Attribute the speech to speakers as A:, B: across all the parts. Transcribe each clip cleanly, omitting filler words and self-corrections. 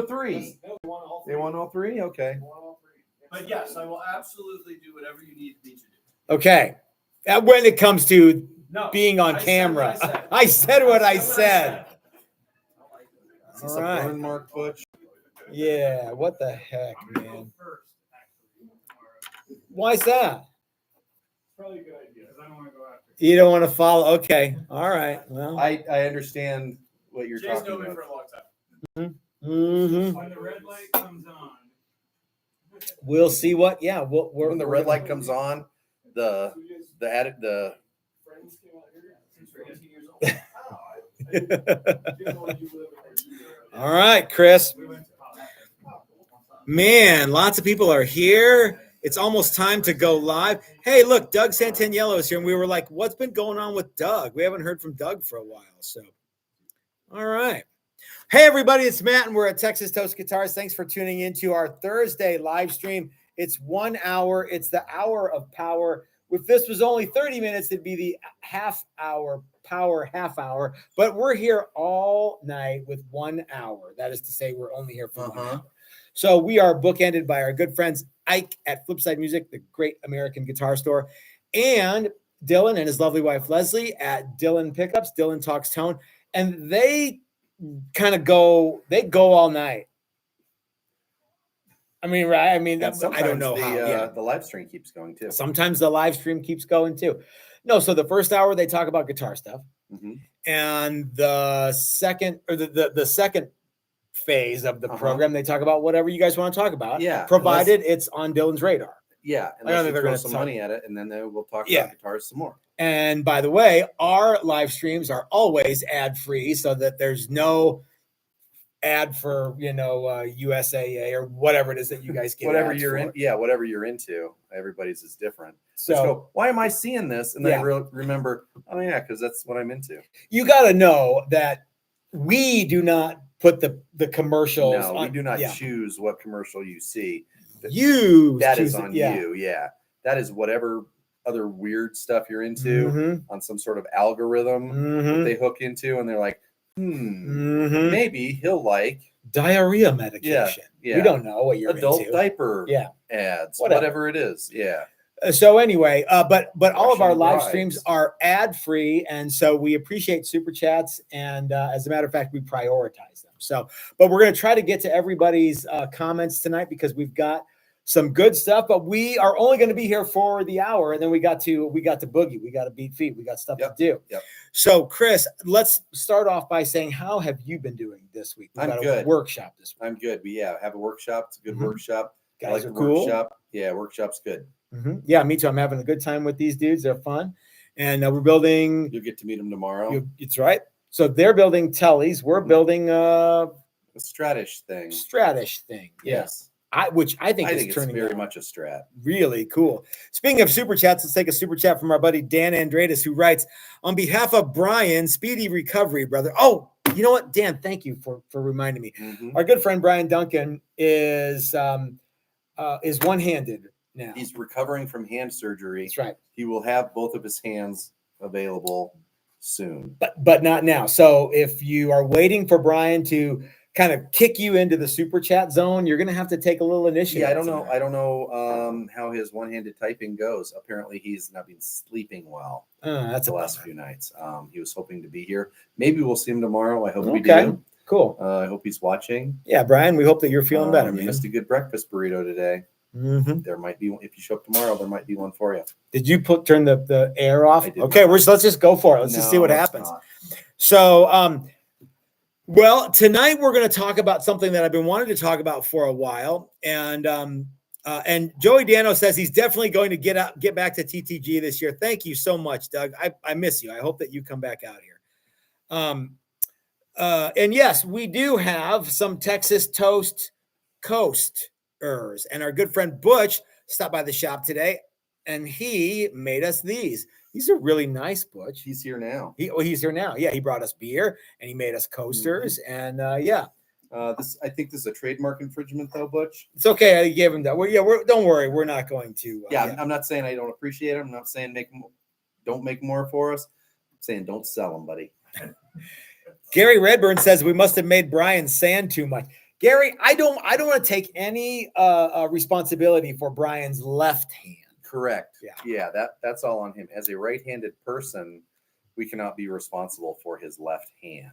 A: 3. They want all 3? Okay.
B: But yes, I will absolutely do whatever you need me to do.
C: Okay. When it comes to
B: No,
C: being on
B: I said
C: camera,
B: what I said.
C: I said what I said.
A: Is this
C: All
A: a
C: right.
A: burn mark, Butch?
C: Yeah. What the heck, man? Why's that?
D: Probably a good idea because I don't want to go after.
C: You don't want to follow? Okay. All right. Well.
A: I understand what you're
B: Jay's
A: talking
B: known me
A: about.
B: for a long time.
C: Mm-hmm.
D: When the red light comes on.
C: We'll see what. Yeah.
A: When the red light comes on, the
D: Friends came out here since you're 18 years old.
C: All right, Chris. Man, lots of people are here. It's almost time to go live. Hey, look, Doug Santaniello is here, and we were like, what's been going on with Doug? We haven't heard from Doug for a while. So, all right. Hey, everybody, it's Matt, and we're at Texas Toast Guitars. Thanks for tuning in to our Thursday live stream. It's 1 hour. It's the hour of power. If this was only 30 minutes, it'd be the half hour. But we're here all night with 1 hour. That is to say, we're only here for 1 hour. So we are bookended by our good friends Ike at Flipside Music, the great American guitar store, and Dylan and his lovely wife Leslie at Dylan Pickups. Dylan Talks Tone, and they kind of go all night. I mean, right? I mean, I don't know how. Yeah.
A: The live stream keeps going too.
C: Sometimes the live stream keeps going too. No, so the first hour they talk about guitar stuff, and the second or the second phase of the program they talk about whatever you guys want to talk about.
A: Yeah,
C: provided it's on Dylan's radar.
A: Yeah, unless you throw some money at it, and then we'll talk about guitars some more.
C: And by the way, our live streams are always ad free, so that there's no ad for USAA or whatever it is that you guys get.
A: Whatever you're into, everybody's is different.
C: So
A: why am I seeing this? And then I remember, oh yeah, because that's what I'm into.
C: You got to know that we do not put the commercials.
A: No, we do not choose what commercial you see.
C: That
A: is on you. Yeah, that is whatever other weird stuff you're into on some sort of algorithm that they hook into, and they're like, maybe he'll like
C: diarrhea medication.
A: Yeah.
C: We don't know what you're
A: adult
C: into.
A: diaper ads, whatever it is. Yeah.
C: So anyway, but all of our live streams are ad free, and so we appreciate super chats, and as a matter of fact, we prioritize them. So, but we're going to try to get to everybody's comments tonight because we've got some good stuff, but we are only going to be here for the hour, and then we got to boogie, we got to beat feet, we got stuff to do. So, Chris, let's start off by saying, how have you been doing this week?
A: I'm good.
C: A workshop this week.
A: I'm good. We have a workshop. It's a good workshop.
C: Guys
A: I
C: are
A: like
C: cool.
A: Workshop. Yeah, workshop's good.
C: Yeah, me too. I'm having a good time with these dudes. They're fun, and we're building.
A: You'll get to meet them tomorrow.
C: It's right. So they're building tellies. We're building
A: a Stratish thing.
C: Yes. Which I think is turning
A: very much a strat.
C: Really cool. Speaking of super chats, let's take a super chat from our buddy Dan Andreas, who writes, on behalf of Brian, speedy recovery, brother. Oh, you know what, Dan? Thank you for reminding me. Our good friend Brian Duncan is one-handed now.
A: He's recovering from hand surgery.
C: That's right.
A: He will have both of his hands available soon,
C: but not now. So if you are waiting for Brian to kind of kick you into the super chat zone, you're going to have to take a little initiative.
A: Yeah, I don't know how his one-handed typing goes. Apparently he's not been sleeping well
C: that's
A: the last few nights. He was hoping to be here. Maybe we'll see him tomorrow. I hope we do.
C: Cool.
A: I hope he's watching.
C: Yeah, Brian, we hope that you're feeling better.
A: You missed a good breakfast burrito today. There might be one. If you show up tomorrow, there might be one for you.
C: Did you turn the air off? Okay, let's just go for it. Let's just see what happens. So, well, tonight we're going to talk about something that I've been wanting to talk about for a while, and Joey Dano says he's definitely going to get back to TTG this year. Thank you so much, Doug. I miss you. I hope that you come back out here. And yes, we do have some Texas Toast Coasters, and our good friend Butch stopped by the shop today, and he made us these. These are really nice, Butch.
A: He's here now.
C: He's here now. Yeah, he brought us beer, and he made us coasters, and
A: I think this is a trademark infringement, though, Butch.
C: It's okay. I gave him that. Don't worry. We're not going to.
A: I'm not saying I don't appreciate them. I'm not saying don't make more for us. I'm saying don't sell them, buddy.
C: Gary Redburn says we must have made Brian sand too much. Gary, I don't want to take any responsibility for Brian's left hand.
A: Correct.
C: Yeah.
A: Yeah, that's all on him. As a right-handed person, we cannot be responsible for his left hand.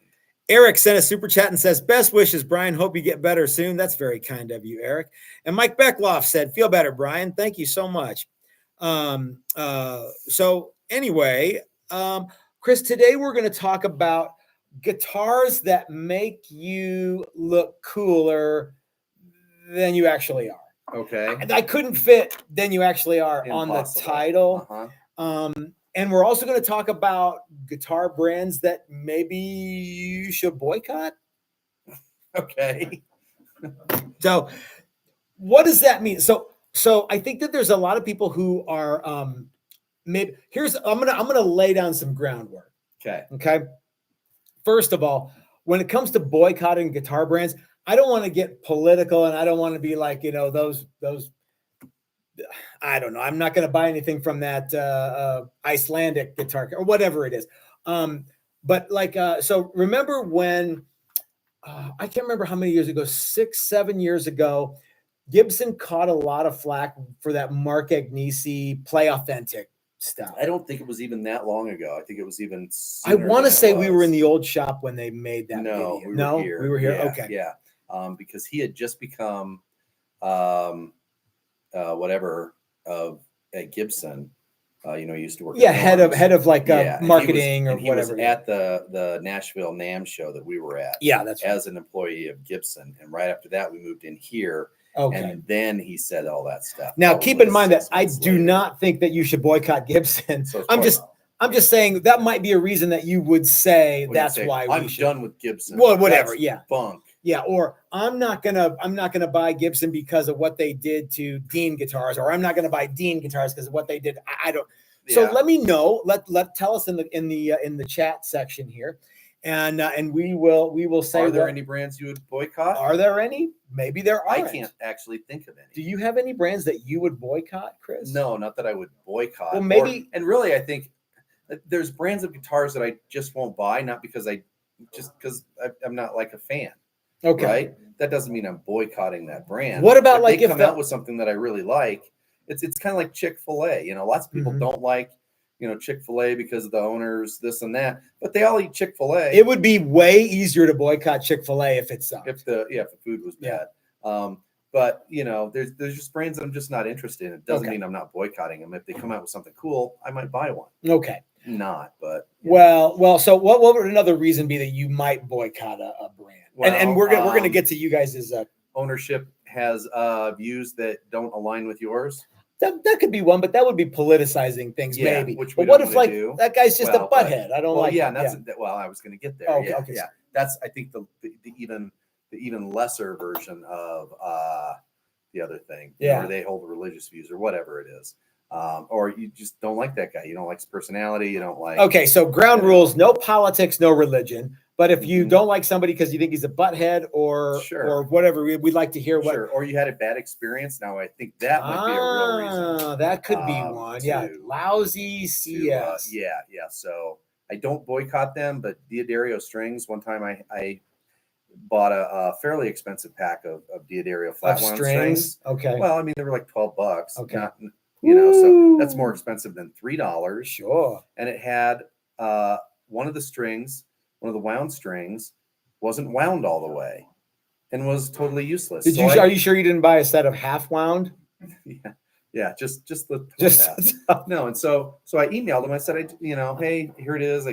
C: Eric sent a super chat and says, best wishes, Brian. Hope you get better soon. That's very kind of you, Eric. And Mike Beckloff said, feel better, Brian. Thank you so much. So anyway, Chris, today we're going to talk about guitars that make you look cooler than you actually are.
A: Okay.
C: I couldn't fit "Then You Actually Are" on the
A: Impossible.
C: title.
A: Uh-huh.
C: And we're also going to talk about guitar brands that maybe you should boycott.
A: Okay.
C: So what does that mean? So I think that there's a lot of people who are maybe I'm gonna lay down some groundwork. Okay. First of all, when it comes to boycotting guitar brands, I don't want to get political, and I don't want to be like, those I don't know. I'm not going to buy anything from that Icelandic guitar or whatever it is. But like, so remember when I can't remember how many years ago, 6-7 years ago, Gibson caught a lot of flack for that Mark Agnesi Play Authentic stuff.
A: I don't think it was even that long ago. I think it was even
C: I want to say we were in the old shop when they made that
A: No,
C: video.
A: we were
C: No,
A: here.
C: we were here.
A: Yeah,
C: Okay.
A: Yeah. Because he had just become whatever at Gibson. He used to work.
C: Yeah,
A: at
C: head of like
A: Yeah, and
C: marketing or
A: he
C: whatever.
A: was at the Nashville NAMM show that we were at.
C: Yeah, that's right.
A: As an employee of Gibson, and right after that, we moved in here.
C: Okay.
A: And then he said all that stuff.
C: Now, keep in mind that
A: 6
C: I
A: months
C: do
A: later.
C: not think that you should boycott Gibson.
A: So
C: I'm just saying that might be a reason that you would say
A: when you
C: that's
A: say,
C: why
A: I'm
C: we should.
A: done with Gibson.
C: Well, whatever.
A: That's
C: Yeah.
A: bunk.
C: Yeah. Or I'm not gonna buy Gibson because of what they did to Dean guitars, or I'm not gonna buy Dean guitars because of what they did. I don't.
A: Yeah.
C: So let me know. Tell us in the chat section here, and we will say.
A: Are there any brands you would boycott?
C: Are there any? Maybe there are.
A: I can't actually think of any.
C: Do you have any brands that you would boycott, Chris?
A: No, not that I would boycott.
C: Well, maybe.
A: And really, I think that there's brands of guitars that I just won't buy, not because I'm not like a fan.
C: Okay.
A: Right? That doesn't mean I'm boycotting that brand.
C: What about
A: if
C: like
A: they
C: if
A: come out with something that I really like? It's kind of like Chick-fil-A. Lots of people
C: Mhm.
A: don't like Chick-fil-A because of the owners, this and that, but they all eat Chick-fil-A.
C: It would be way easier to boycott Chick-fil-A if it sucked.
A: if the food was
C: Yeah.
A: bad. But there's just brands that I'm just not interested in. It doesn't
C: Okay.
A: mean I'm not boycotting them. If they come out with something cool, I might buy one.
C: Okay.
A: Not, but
C: Well. So what would another reason be that you might boycott a brand? And we're gonna get to you guys'
A: ownership has views that don't align with yours.
C: that could be one, but that would be politicizing things,
A: Yeah,
C: maybe.
A: which
C: But
A: we
C: what
A: don't
C: if
A: wanna
C: like
A: do.
C: that guy's just
A: Well,
C: a butthead? I don't
A: Well,
C: like.
A: yeah,
C: it.
A: and I was going to get there.
C: Oh, okay,
A: yeah,
C: okay,
A: yeah.
C: sorry.
A: That's I think the even lesser version of the other thing.
C: Yeah.
A: Where they hold religious views or whatever it is. Or you just don't like that guy. You don't like his personality. You don't like.
C: Okay, so ground rules: no politics, no religion. But if you
A: Mhm.
C: don't like somebody because you think he's a butthead or
A: Sure.
C: whatever, we'd like to hear what.
A: Sure. Or you had a bad experience. Now I think that might be a real reason.
C: That could be one. Yeah,
A: to-
C: lousy CS.
A: Yeah. So I don't boycott them, but Diodario strings. One time I bought a fairly expensive pack of Diodario flat
C: Of
A: wound
C: strings. Okay.
A: Well, I mean, they were like $12.
C: Okay.
A: Not, so that's more expensive than $3.
C: Sure.
A: And it had one of the strings, one of the wound strings, wasn't wound all the way, and was totally useless.
C: Did
A: So
C: you?
A: I-
C: Are you sure you didn't buy a set of half wound?
A: Yeah, just the
C: Just
A: half. No, and so I emailed them. I said, hey, here it is.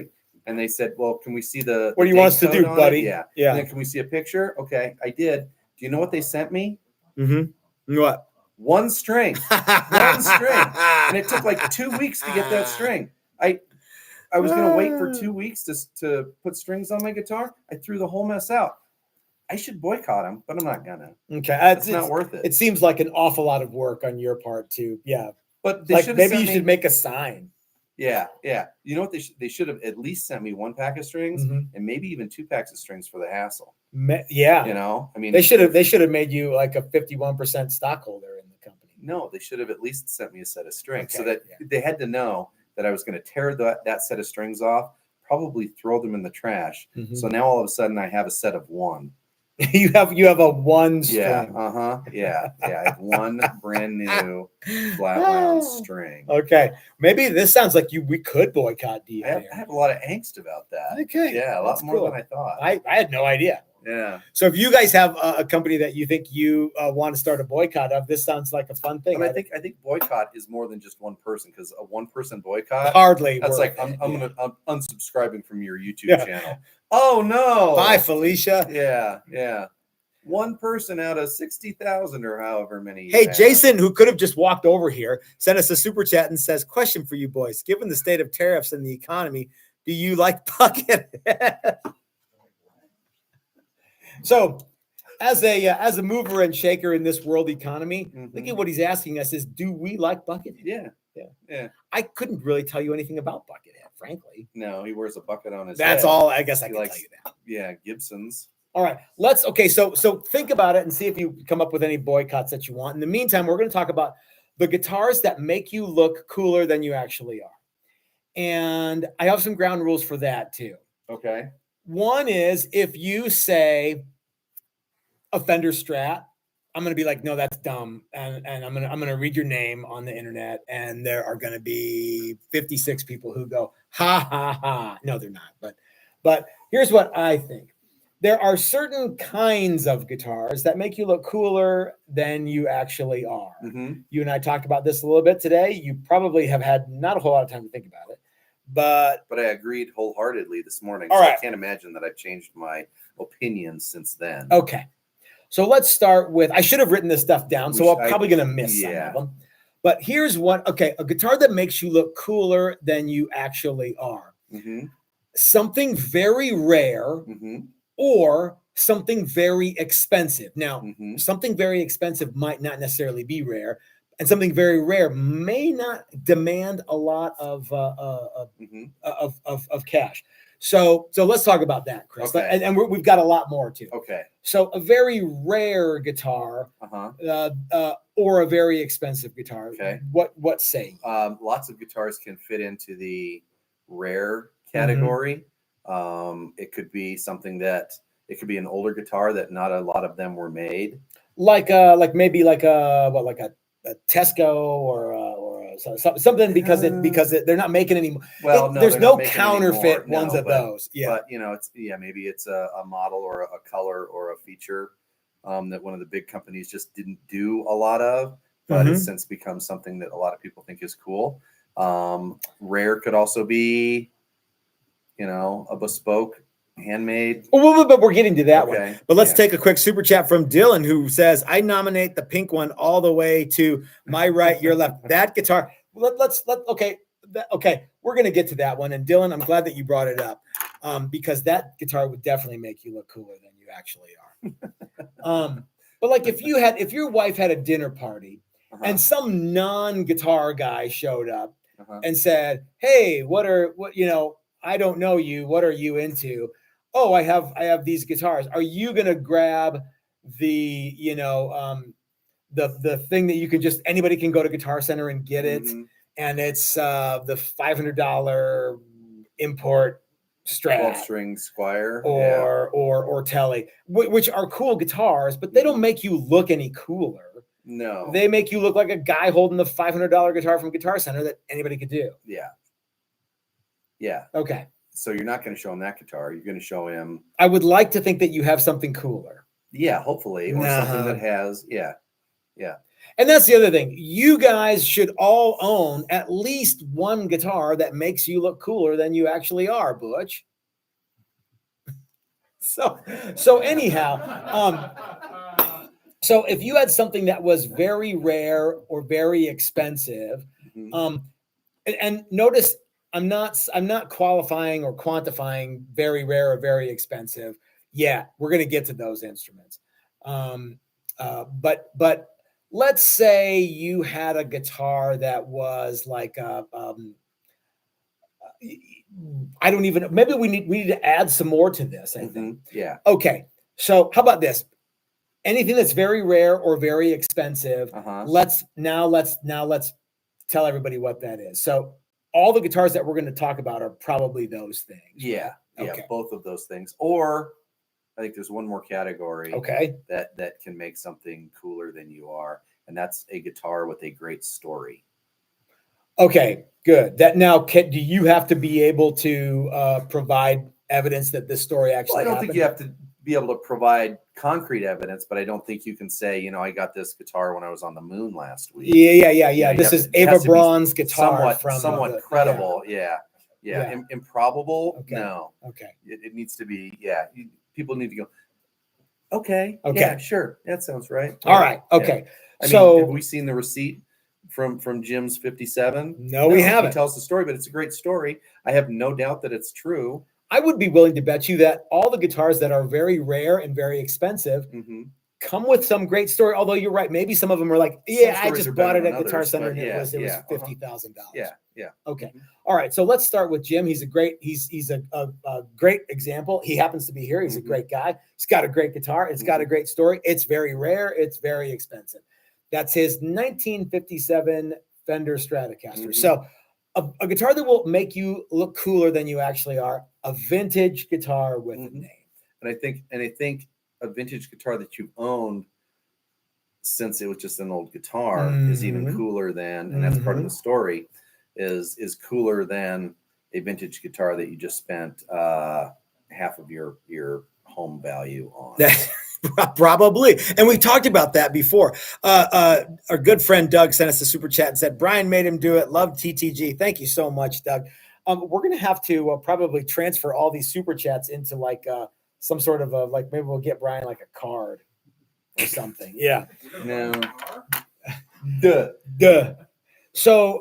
A: And they said, well, can we see the
C: what do you
A: date
C: want us to
A: code
C: do,
A: on it?
C: buddy?
A: Yeah.
C: Yeah.
A: And then can we see a picture? Okay, I did. Do you know what they sent me?
C: Mm-hmm. What?
A: One string. One string. And it took like 2 weeks to get that string. I was going to wait for 2 weeks to put strings on my guitar. I threw the whole mess out. I should boycott them, but I'm not gonna.
C: Okay,
A: It's not worth it.
C: It seems like an awful lot of work on your part too. Yeah,
A: But they
C: like
A: should
C: maybe you should make a sign.
A: Yeah. You know what? They should have at least sent me one pack of strings
C: Mhm.
A: and maybe even 2 packs of strings for the hassle.
C: Yeah,
A: I mean,
C: they should have made you like a 51% stockholder in the company.
A: No, they should have at least sent me a set of strings so
C: Okay,
A: that they had to know that I was going to tear that set of strings off, probably throw them in the trash.
C: Mhm.
A: So now all of a sudden I have a set of one
C: You have a one string.
A: Yeah. Yeah. I have one brand new flat wound string.
C: Okay, maybe this sounds like we could boycott you.
A: I have a lot of angst about that.
C: Okay,
A: Yeah, a
C: that's
A: lot more
C: cool.
A: than I thought.
C: I had no idea.
A: Yeah.
C: So if you guys have a company that you think you want to start a boycott of, this sounds like a fun thing.
A: But I think boycott is more than just one person, because a one person boycott,
C: hardly.
A: that's
C: worth
A: like I'm
C: it.
A: I'm unsubscribing from your YouTube
C: Yeah.
A: channel. Oh no.
C: Bye, Felicia.
A: Yeah. One person out of 60,000 or however many. you
C: Hey,
A: have.
C: Jason, who could have just walked over here, sent us a super chat and says, "Question for you boys: given the state of tariffs and the economy, do you like bucket?" So, as a mover and shaker in this world economy, I think what he's asking us is, do we like Buckethead?
A: Yeah.
C: I couldn't really tell you anything about Buckethead, frankly.
A: No, he wears a bucket on his
C: That's
A: head.
C: all I guess I
A: He
C: can
A: likes-
C: tell you that.
A: Yeah, Gibson's.
C: All right, so think about it and see if you come up with any boycotts that you want. In the meantime, we're going to talk about the guitars that make you look cooler than you actually are. And I have some ground rules for that too.
A: Okay.
C: One is, if you say a Fender Strat, I'm going to be like, no, that's dumb. And I'm going to read your name on the internet, and there are going to be 56 people who go, ha, ha, ha. No, they're not. But here's what I think. There are certain kinds of guitars that make you look cooler than you actually are.
A: Mm-hmm.
C: You and I talked about this a little bit today. You probably have had not a whole lot of time to think about it, but
A: I agreed wholeheartedly this morning.
C: All
A: so
C: right.
A: I can't imagine that I've changed my opinion since then.
C: okay. So let's start with, I should have written this stuff down, so I'm probably going to miss some of them. But here's one. Okay, a guitar that makes you look cooler than you actually are.
A: Mm-hmm.
C: Something very rare
A: Mm-hmm.
C: or something very expensive. Now,
A: Mm-hmm.
C: something very expensive might not necessarily be rare, and something very rare may not demand a lot of cash. So let's talk about that, Chris.
A: Okay.
C: And we've got a lot more too.
A: Okay.
C: So a very rare guitar
A: Uh-huh.
C: or a very expensive guitar.
A: Okay.
C: What say you?
A: Lots of guitars can fit into the rare category. It could be something that it could be an older guitar that not a lot of them were made.
C: Like maybe like a Tesco or something, because they're not making any.
A: Well, no,
C: there's
A: they're
C: no
A: not making
C: counterfeit
A: anymore.
C: ones
A: No,
C: of
A: but-
C: those. Yeah.
A: But maybe it's a model or a color or a feature that one of the big companies just didn't do a lot of, but it's since become something that a lot of people think is cool. Rare could also be, a bespoke, handmade.
C: But we're getting to that one.
A: Okay.
C: But let's
A: Yeah.
C: take a quick super chat from Dylan, who says, "I nominate the pink one all the way to my right, your left." That guitar. Okay. We're gonna get to that one. And Dylan, I'm glad that you brought it up, because that guitar would definitely make you look cooler than you actually are. But like if your wife had a dinner party and some non-guitar guy showed up and said, "Hey, I don't know you. What are you into?" "Oh, I have these guitars." Are you gonna grab the the thing that you can just, anybody can go to Guitar Center and get it, and it's the $500 import Strat
A: 12-string Squire
C: or Telly, which are cool guitars, but they don't make you look any cooler.
A: No.
C: They make you look like a guy holding the $500 guitar from Guitar Center that anybody could do.
A: Yeah.
C: Okay.
A: So you're not going to show him that guitar. You're going to show him.
C: I would like to think that you have something cooler.
A: Yeah, hopefully, or something that has. Yeah.
C: And that's the other thing. You guys should all own at least one guitar that makes you look cooler than you actually are, Butch. So anyhow, so if you had something that was very rare or very expensive, and notice I'm not qualifying or quantifying very rare or very expensive. Yeah, we're going to get to those instruments. But let's say you had a guitar that was like I don't even, maybe we need to add some more to this, I think.
A: Yeah.
C: Okay. So how about this? Anything that's very rare or very expensive, let's tell everybody what that is. So all the guitars that we're going to talk about are probably those things.
A: Yeah.
C: Okay.
A: Both of those things. Or there's one more category
C: Okay.
A: that can make something cooler than you are, and that's a guitar with a great story.
C: Okay, good. That now, do you have to be able to provide evidence that this story actually
A: Well, I don't
C: happened?
A: think you have to be able to provide concrete evidence, but I don't think you can say, I got this guitar when I was on the moon last week.
C: Yeah.
A: You
C: This
A: have
C: is
A: to- it has
C: Ava
A: to be
C: Braun's guitar
A: somewhat
C: from
A: somewhat credible. Yeah. Improbable.
C: Okay.
A: No,
C: Okay.
A: it needs to be. Yeah, people need to go. Okay.
C: Okay.
A: Yeah, sure. That sounds right.
C: All right.
A: Yeah.
C: Okay.
A: I mean,
C: So
A: have we seen the receipt from Jim's 57?
C: No, we haven't.
A: He tells the story, but it's a great story. I have no doubt that it's true.
C: I would be willing to bet you that all the guitars that are very rare and very expensive
A: Mm-hmm.
C: come with some great story. Although you're right, maybe some of them are like, I
A: stories
C: just
A: are
C: bought
A: better
C: it at
A: than
C: Guitar
A: others,
C: Center
A: but
C: and it was
A: yeah,
C: $50,000.
A: Yeah.
C: Okay. All right. So let's start with Jim. He's a great example. He happens to be here. He's a
A: Mhm.
C: great guy. He's got a great guitar. It's got a great story. It's very rare. It's very expensive. That's his 1957 Fender Stratocaster.
A: Mhm.
C: So a guitar that will make you look cooler than you actually are, a vintage guitar with a
A: Mhm.
C: name.
A: And I think a vintage guitar that you've owned since it was just an old guitar is even
C: Mhm.
A: cooler than, and that's part of
C: Mhm.
A: the story, is cooler than a vintage guitar that you just spent half of your home value on.
C: Probably. And we talked about that before. Our good friend Doug sent us a super chat and said, Brian made him do it. Love TTG. Thank you so much, Doug. We're going to have to probably transfer all these super chats into like some sort of maybe we'll get Brian like a card or something. Yeah.
A: No.
C: Duh. So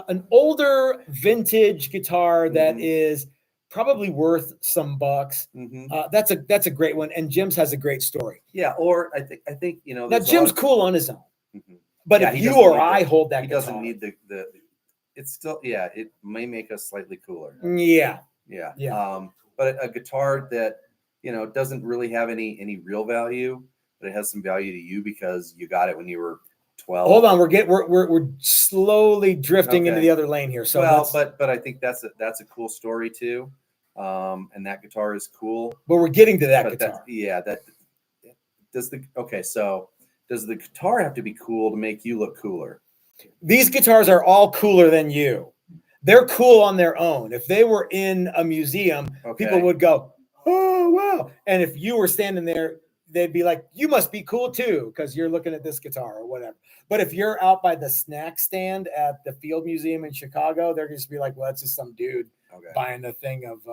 C: an older vintage guitar that
A: Mhm.
C: is probably worth some bucks.
A: Mhm.
C: That's a great one. And Jim's has a great story.
A: Yeah, or I think
C: Now
A: there's a
C: Jim's
A: lot of-
C: cool on his own,
A: Mhm.
C: but
A: Yeah,
C: if
A: he
C: you
A: doesn't
C: or
A: need
C: I
A: the-
C: hold that
A: he
C: guitar,
A: doesn't need the it's still, it may make us slightly cooler.
C: Yeah.
A: But a guitar that doesn't really have any real value, but it has some value to you because you got it when you were 12.
C: Hold on, we're slowly drifting into
A: Okay.
C: the other lane here. So
A: well,
C: let's-
A: but I think that's a cool story too, and that guitar is cool.
C: but we're getting to that
A: But
C: guitar.
A: So does the guitar have to be cool to make you look cooler?
C: These guitars are all cooler than you. They're cool on their own. If they were in a museum,
A: Okay.
C: people would go, "Oh wow!" And if you were standing there, they'd be like, "You must be cool too," because you're looking at this guitar or whatever. But if you're out by the snack stand at the Field Museum in Chicago, they're just be like, "Well, that's just some dude
A: Okay.
C: buying a thing of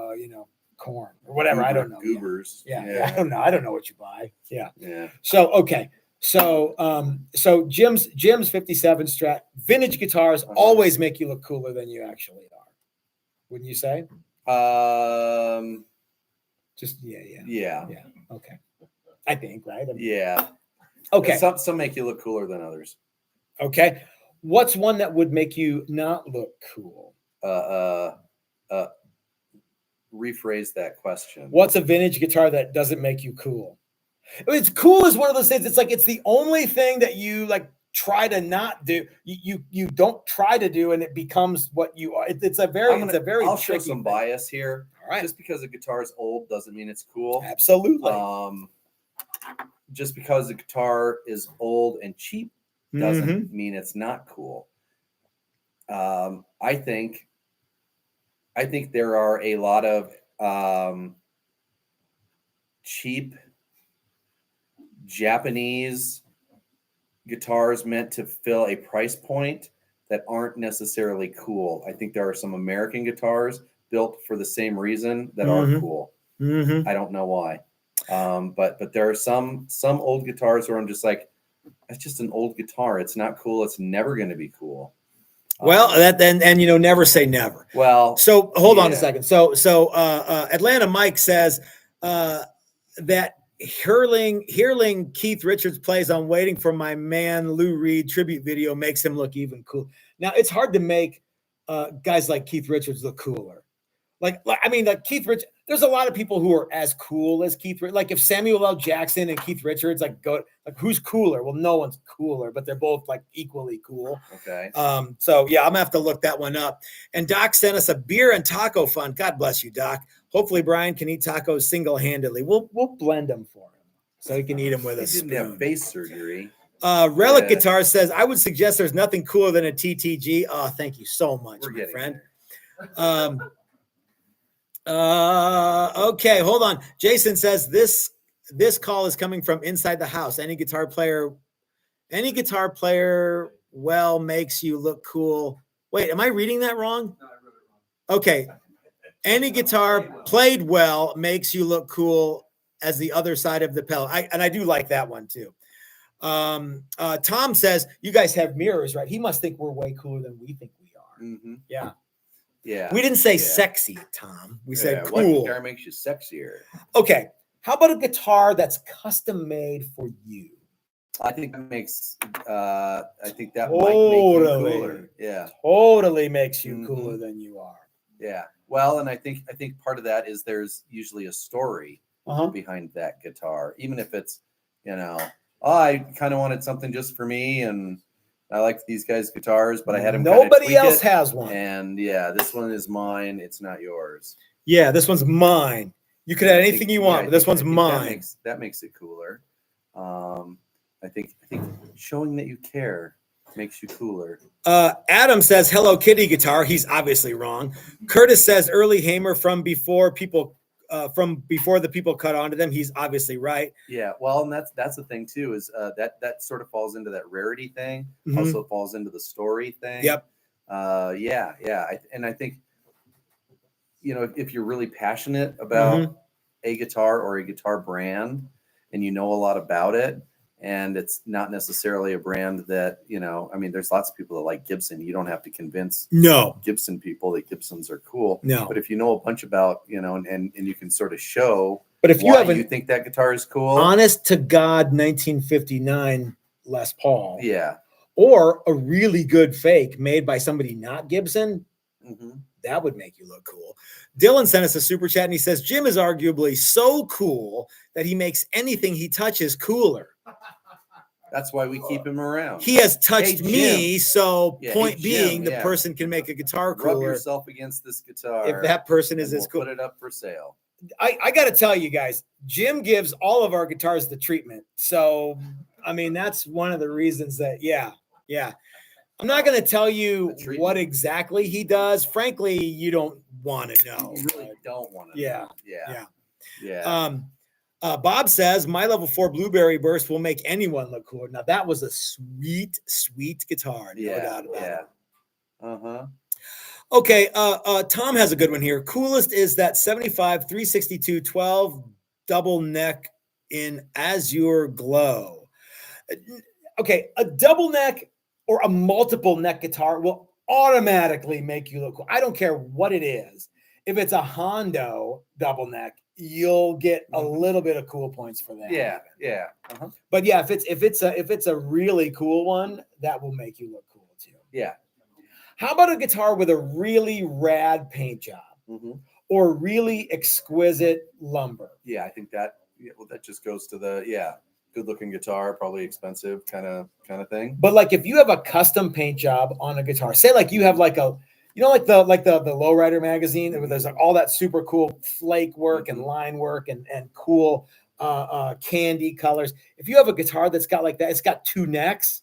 C: corn or whatever." I don't know.
A: Goobers.
C: Yeah. I don't know. I don't know what you buy. Yeah.
A: Yeah.
C: So okay. So Jim's 57 Strat vintage guitars always make you look cooler than you actually are. Wouldn't you say? Just yeah. Okay. I think, right? I mean,
A: Yeah.
C: okay.
A: Some make you look cooler than others.
C: Okay. What's one that would make you not look cool?
A: Rephrase that question.
C: What's a vintage guitar that doesn't make you cool? It's cool is one of those things. It's like it's the only thing that you like try to not do. You don't try to do, and it becomes what you are. It's a very
A: I'll show
C: tricky
A: some
C: thing.
A: bias here.
C: All right.
A: Just because a guitar is old doesn't mean it's cool.
C: Absolutely.
A: Just because a guitar is old and cheap doesn't mean it's not cool. I think there are a lot of cheap Japanese guitars meant to fill a price point that aren't necessarily cool. I think there are some American guitars built for the same reason that are cool. I don't know why. But there are some old guitars where I'm just like, it's just an old guitar. It's not cool. It's never going to be cool.
C: Well, never say never.
A: Well,
C: so hold on a second. So Atlanta Mike says that hearing Keith Richards plays on Waiting for My Man Lou Reed tribute video makes him look even cool. Now it's hard to make guys like Keith Richards look cooler. Like Keith Richards, there's a lot of people who are as cool as Keith. Like if Samuel L. Jackson and Keith Richards who's cooler? Well, no one's cooler, but they're both like equally cool.
A: Okay.
C: So yeah, I'm gonna have to look that one up. And Doc sent us a beer and taco fund. God bless you, Doc. Hopefully Brian can eat tacos single-handedly. We'll blend them for him so he can eat them with
A: He
C: a
A: didn't have
C: spoon.
A: face surgery.
C: Relic
A: Yeah.
C: Guitar says, I would suggest there's nothing cooler than a TTG. Oh, thank you so much,
A: We're
C: my
A: getting
C: friend.
A: there.
C: Okay, hold on. Jason says this call is coming from inside the house. Any guitar player well makes you look cool. Wait, am I reading that wrong?
B: No, I wrote it wrong.
C: Okay. Any guitar played well makes you look cool as the other side of the pedal. I do like that one too. Tom says, you guys have mirrors, right? He must think we're way cooler than we think we are.
A: Mm-hmm.
C: Yeah.
A: Yeah.
C: We didn't say
A: Yeah.
C: sexy, Tom. We said
A: What
C: cool.
A: guitar makes you sexier?
C: Okay. How about a guitar that's custom made for you?
A: I think that makes. I think that
C: Totally.
A: might make you cooler. Yeah.
C: Totally makes you
A: Mhm.
C: cooler than you are.
A: Yeah. Well, and I think part of that is there's usually a story
C: Uh-huh.
A: behind that guitar, even if it's, I kind of wanted something just for me, and I liked these guys' guitars, but I had them.
C: Nobody else has one.
A: And yeah, this one is mine. It's not yours.
C: Yeah, this one's mine. You could
A: And
C: have
A: I
C: anything
A: think-
C: you
A: yeah,
C: want,
A: I
C: but this
A: think-
C: one's
A: I think
C: mine.
A: That makes it cooler. I think showing that you care makes you cooler.
C: Adam says Hello Kitty guitar. He's obviously wrong. Curtis says early Hamer from before the people cut onto them. He's obviously right.
A: Yeah, well, and that's the thing too, is that sort of falls into that rarity thing.
C: Mhm.
A: Also falls into the story thing.
C: Yep.
A: Yeah. I think if you're really passionate about
C: Mm-hmm.
A: a guitar or a guitar brand, and you know a lot about it, and it's not necessarily a brand that there's lots of people that like Gibson. You don't have to convince
C: No.
A: Gibson people that Gibsons are cool.
C: No.
A: But if you know a bunch about, and you can sort of show
C: But if you
A: why
C: have
A: you
C: an
A: think that guitar is cool.
C: honest to God 1959 Les Paul
A: Yeah.
C: or a really good fake made by somebody not Gibson,
A: Hmm.
C: that would make you look cool. Dylan sent us a super chat and he says, Jim is arguably so cool that he makes anything he touches cooler.
A: That's why we keep him around.
C: He has touched
A: Hey,
C: me, so
A: Yeah,
C: point
A: hey,
C: being,
A: Jim,
C: the
A: yeah.
C: person can make a guitar
A: Rub
C: cooler
A: yourself against this guitar.
C: if that person
A: and
C: is as
A: we'll
C: cool.
A: Put it up for sale.
C: I got to tell you guys, Jim gives all of our guitars the treatment. So, I mean, that's one of the reasons that, yeah. I'm not going to tell you
A: The treatment.
C: what exactly he does. Frankly, you don't want to know.
A: You really don't want to.
C: Yeah.
A: Yeah.
C: Bob says my level 4 blueberry burst will make anyone look cooler. Now that was a sweet, sweet guitar. No doubt about it.
A: Uh-huh.
C: Okay. Tom has a good one here. Coolest is that 75 362 12 double neck in azure glow. Okay. A double neck or a multiple neck guitar will automatically make you look cool. I don't care what it is. If it's a Hondo double neck, you'll get a little bit of cool points for that.
A: Yeah. Uh-huh.
C: But yeah, if it's a really cool one, that will make you look cool too.
A: Yeah.
C: How about a guitar with a really rad paint job
A: Mm-hmm.
C: or really exquisite lumber?
A: Yeah, I think that that just goes to the good looking guitar, probably expensive kind of thing.
C: But like if you have a custom paint job on a guitar, say like you have like a like the Lowrider magazine, where there's like all that super cool flake work and line work and cool candy colors. If you have a guitar that's got like that, it's got two necks,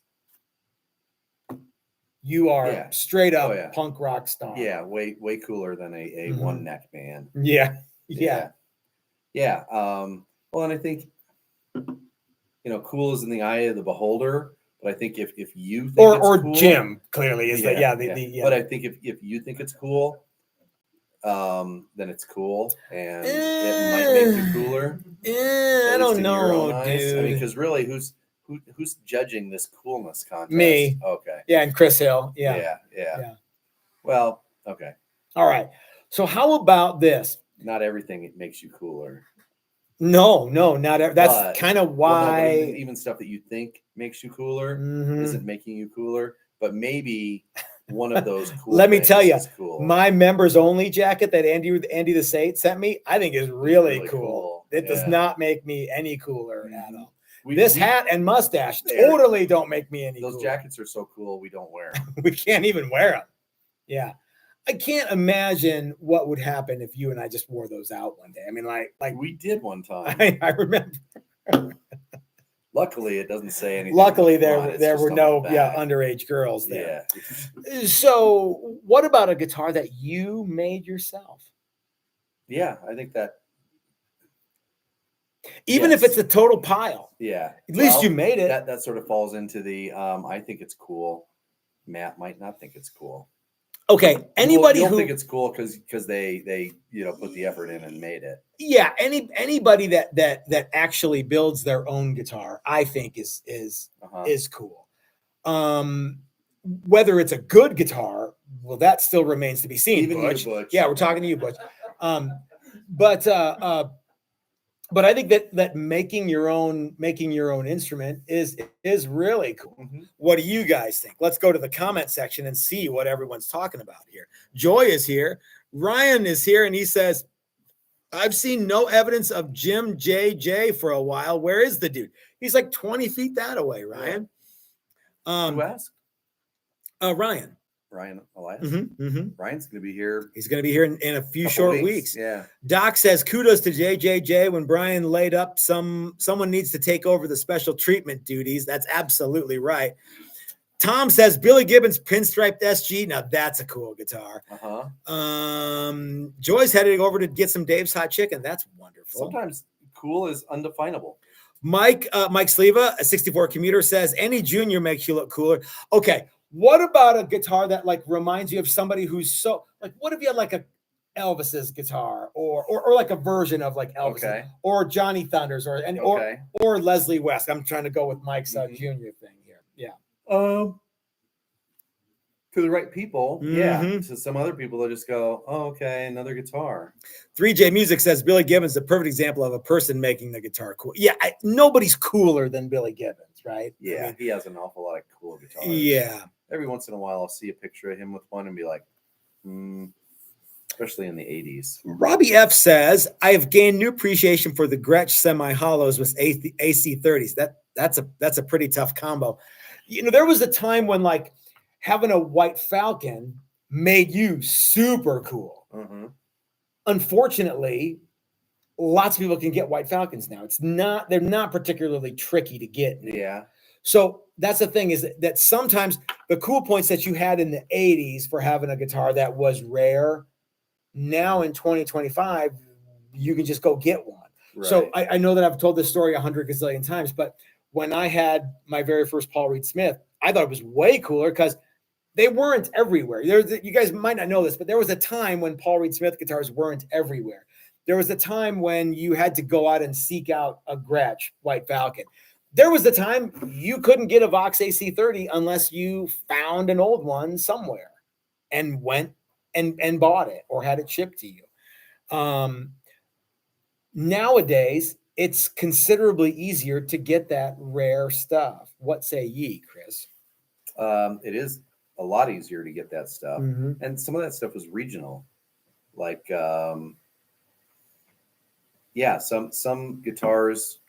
C: you are straight up punk rock star.
A: Yeah, way cooler than a
C: Mhm.
A: one neck band.
C: Yeah.
A: Well, and I think cool is in the eye of the beholder. But I think if you think
C: or
A: cool,
C: Jim clearly is that
A: But I think if you think it's cool, then it's cool, and it might make you cooler.
C: I
A: at least
C: don't
A: in your own
C: know,
A: eyes.
C: dude.
A: I mean, because really, who's judging this coolness contest?
C: Me.
A: Okay.
C: Yeah, and Chris Hill.
A: Yeah. Well, okay.
C: All right. So how about this?
A: Not everything it makes you cooler.
C: No, not every, that's kind of why
A: even stuff that you think makes you cooler
C: Mhm.
A: isn't making you cooler, but maybe one of those cool
C: Let me
A: things
C: tell you,
A: is cool.
C: my members only jacket that Andy the Sate sent me, I think is really
A: really
C: cool.
A: cool.
C: It does
A: Yeah.
C: not make me any cooler at all.
A: We-
C: This
A: we-
C: hat and mustache
A: They're-
C: totally don't make me any
A: those
C: cooler.
A: jackets are so cool we don't wear them.
C: We can't even wear them. Yeah. I can't imagine what would happen if you and I just wore those out one day. I mean, like
A: We did one time.
C: I remember.
A: Luckily, it doesn't say anything.
C: Luckily,
A: on the front, it's
C: there
A: just
C: were
A: on
C: no
A: the back.
C: underage girls there.
A: Yeah.
C: So, what about a guitar that you made yourself?
A: Yeah, I think that.
C: Even if
A: Yes.
C: it's a total pile,
A: Yeah.
C: at least
A: Well,
C: you made it.
A: That sort of falls into the. I think it's cool. Matt might not think it's cool.
C: Okay, anybody
A: you don't
C: who
A: think it's cool because they put the effort in and made it.
C: yeah, anybody that actually builds their own guitar, I think is
A: Uh-huh.
C: cool. Whether it's a good guitar, well, that still remains to be seen.
A: Even you,
C: Butch.
A: Butch.
C: Yeah, we're talking to you, Butch. But I think that making your own instrument is really cool.
A: Mhm.
C: What do you guys think? Let's go to the comment section and see what everyone's talking about here. Joy is here. Ryan is here, and he says, I've seen no evidence of Jim JJ for a while. Where is the dude? He's like 20 feet that away, Ryan.
A: Who asked?
C: Ryan.
A: Ryan Elias. Ryan's going to be here.
C: He's going to be here in a few
A: couple
C: short weeks.
A: Yeah.
C: Doc says, kudos to JJJ. When Brian laid up, someone needs to take over the special treatment duties. That's absolutely right. Tom says, Billy Gibbons Pinstriped SG. Now that's a cool guitar.
A: Uh-huh.
C: Joy's heading over to get some Dave's Hot Chicken. That's wonderful.
A: Sometimes cool is undefinable.
C: Mike Sleva, a 64 commuter, says, any junior makes you look cooler. Okay. What about a guitar that like reminds you of somebody who's so like, what if you had like a Elvis's guitar or like a version of like Elvis
A: Okay.
C: or Johnny Thunders or Leslie West? I'm trying to go with Mike's junior thing here. Yeah.
A: To the right people, yeah.
C: Mhm.
A: To some other people, they just go, "Oh, okay, another guitar."
C: 3J Music says Billy Gibbons is a perfect example of a person making the guitar cool. Yeah, nobody's cooler than Billy Gibbons, right?
A: Yeah,
C: I mean,
A: he has an awful lot of cool guitars.
C: yeah.
A: Every once in a while, I'll see a picture of him with one and be like, especially in the 80s.
C: Robbie F says, I have gained new appreciation for the Gretsch semi-hollows with AC30s. That's a pretty tough combo. You know, there was a time when like having a white Falcon made you super cool.
A: Mm-hmm.
C: Unfortunately, lots of people can get white Falcons now. They're not particularly tricky to get now.
A: Yeah.
C: So that's the thing, is that sometimes the cool points that you had in the 80s for having a guitar that was rare, now in 2025, you can just go get one.
A: Right.
C: So I know that I've told this story 100 gazillion times, but when I had my very first Paul Reed Smith, I thought it was way cooler because they weren't everywhere. You guys might not know this, but there was a time when Paul Reed Smith guitars weren't everywhere. There was a time when you had to go out and seek out a Gretsch White Falcon. There was a time you couldn't get a Vox AC30 unless you found an old one somewhere and went and bought it or had it shipped to you. Nowadays, it's considerably easier to get that rare stuff. What say ye, Chris?
A: It is a lot easier to get that stuff.
C: Mm-hmm.
A: And some of that stuff was regional. Like, some guitars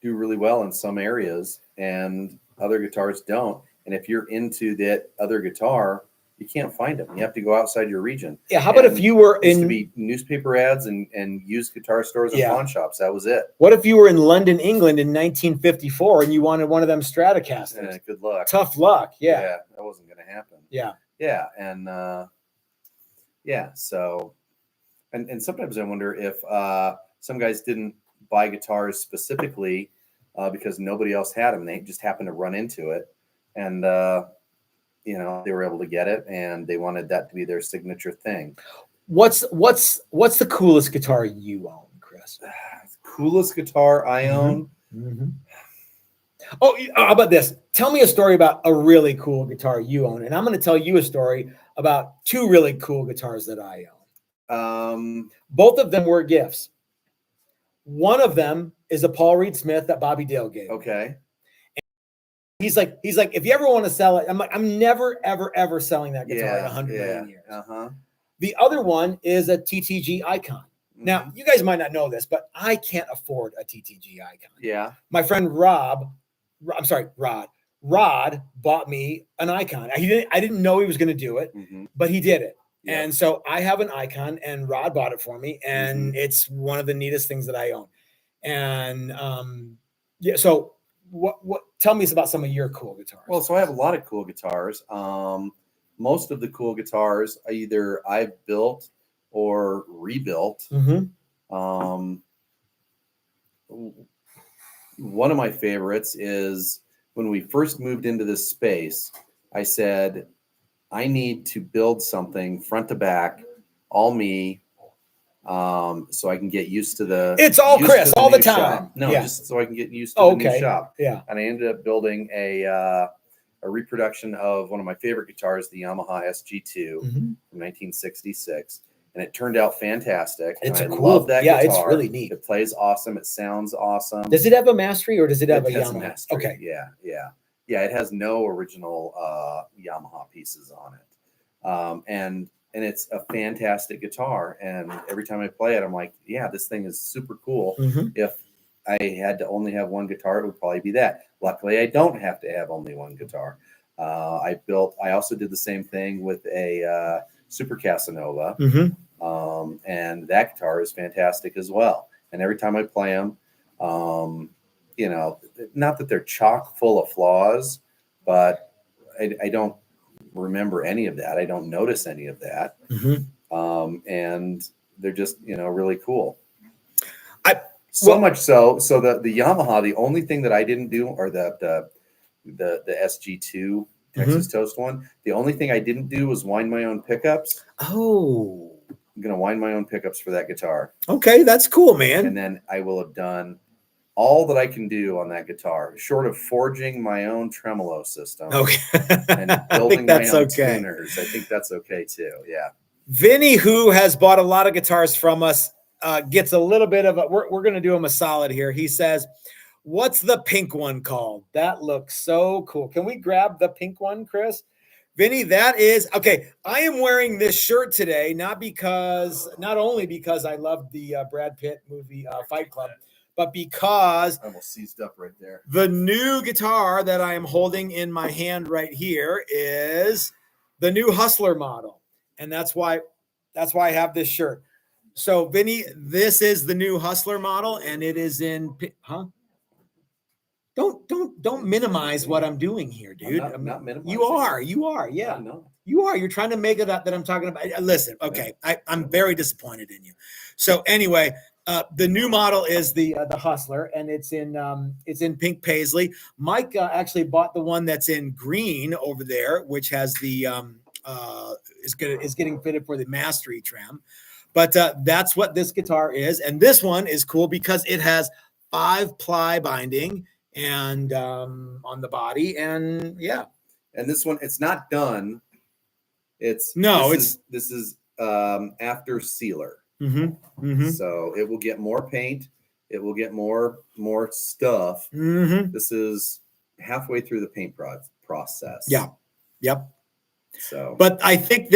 A: do really well in some areas and other guitars don't. And if you're into that other guitar, you can't find them. You have to go outside your region.
C: Yeah. How about if you were
A: Used to
C: in
A: be newspaper ads and used guitar stores and pawn shops. That was it.
C: What if you were in London, England in 1954 and you wanted one of them Stratocasters?
A: Good luck.
C: Tough luck. Yeah.
A: That wasn't going to happen.
C: Yeah.
A: Yeah. And so, and sometimes I wonder if some guys didn't buy guitars specifically because nobody else had them. They just happened to run into it. And, they were able to get it and they wanted that to be their signature thing.
C: What's the coolest guitar you own, Chris?
A: Coolest guitar I own?
C: Mm-hmm. Oh, how about this? Tell me a story about a really cool guitar you own. And I'm going to tell you a story about two really cool guitars that I own. Both of them were gifts. One of them is a Paul Reed Smith that Bobby Dale gave.
A: Okay.
C: He's like, if you ever want to sell it, I'm like, I'm never, ever, ever selling that guitar in 100 million years.
A: Uh-huh.
C: The other one is a TTG Icon. Now, you guys might not know this, but I can't afford a TTG Icon.
A: Yeah.
C: My friend Rod bought me an Icon. I didn't know he was going to do it, but he did it.
A: Yeah.
C: And so I have an Icon, and Rod bought it for me, and it's one of the neatest things that I own. And yeah, so what tell me about some of your cool guitars.
A: Well, so I have a lot of cool guitars. Most of the cool guitars either I've built or rebuilt. Um, one of my favorites is when we first moved into this space, I said, I need to build something front to back, all me, so I can get used to the.
C: It's all
A: used
C: Chris
A: to
C: all the
A: new
C: time.
A: shop. No,
C: Yeah.
A: just so I can get used to
C: Oh,
A: the new
C: okay.
A: shop.
C: Yeah.
A: And I ended up building a reproduction of one of my favorite guitars, the Yamaha SG2 from 1966, and it turned out fantastic.
C: It's
A: and
C: a
A: I
C: cool.
A: love that
C: Yeah,
A: guitar.
C: it's really neat.
A: It plays awesome. It sounds awesome.
C: Does it have a mastery or does it have a
A: has
C: Yamaha?
A: mastery.
C: Okay.
A: Yeah. It has no original Yamaha pieces on it, and it's a fantastic guitar. And every time I play it, I'm like, yeah, this thing is super cool. If I had to only have one guitar, it would probably be that. Luckily, I don't have to have only one guitar. I also did the same thing with a Super Casanova, and that guitar is fantastic as well. And every time I play them, you know, not that they're chock full of flaws, but I don't remember any of that. I don't notice any of that. And they're just, you know, really cool. Much so the Yamaha, the only thing that I didn't do, or the SG2 Texas Toast one, the only thing I didn't do was wind my own pickups.
C: Oh,
A: I'm gonna wind my own pickups for that guitar.
C: Okay, that's cool, man.
A: And then I will have done all that I can do on that guitar, short of forging my own tremolo system.
C: Okay.
A: And building my own tuners. I think that's okay too. Yeah.
C: Vinny, who has bought a lot of guitars from us, gets a little bit of a, we're going to do him a solid here. He says, what's the pink one called? That looks so cool. Can we grab the pink one, Chris? Vinny, that is, okay, I am wearing this shirt today, not only because I love the Brad Pitt movie Fight Club, but because
A: I almost seized up right there.
C: The new guitar that I am holding in my hand right here is the new Hustler model. And that's why I have this shirt. So Vinny, this is the new Hustler model, and it is in, Don't minimize what I'm doing here, dude.
A: I'm not minimizing.
C: You are. Yeah.
A: No.
C: You are. You're trying to make it up that I'm talking about. Listen, okay. I'm very disappointed in you. So anyway, the new model is the Hustler, and it's in pink paisley. Mike actually bought the one that's in green over there, which has the is getting fitted for the Mastery trim. But that's what this guitar is, and this one is cool because it has 5-ply binding and on the body, and yeah.
A: And this one, it's not done. This is after sealer. So it will get more paint. It will get more stuff. This is halfway through the paint process.
C: Yeah. Yep.
A: So,
C: but I think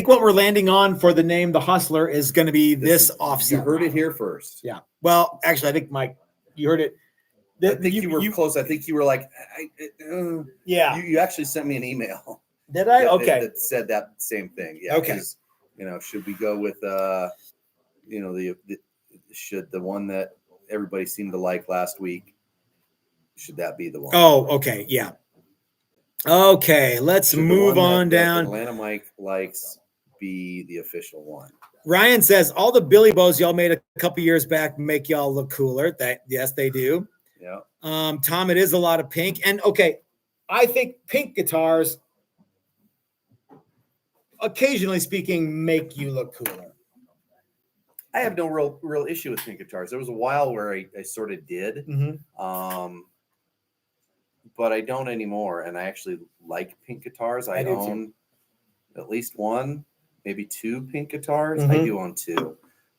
C: what we're landing on for the name, the Hustler, is going to be this offset.
A: You heard it here first.
C: Yeah. Well, actually, I think Mike, you heard it.
A: I think you were close. I think you were like,
C: yeah.
A: You actually sent me an email.
C: Did I? Okay.
A: That said that same thing. Yeah.
C: Okay.
A: You know, should we go with you know, should the one that everybody seemed to like last week, should that be the one?
C: Oh, okay. Yeah. Okay, let's move on down.
A: Atlanta Mike likes be the official one.
C: Ryan says all the Billy Bows y'all made a couple years back make y'all look cooler. Yes, they do.
A: Yeah.
C: Tom, it is a lot of pink. And okay, I think pink guitars, occasionally speaking, make you look cooler.
A: I have no real issue with pink guitars. There was a while where I sort of did. But I don't anymore, and I actually like pink guitars. I own at least one, maybe two pink guitars. I do own two.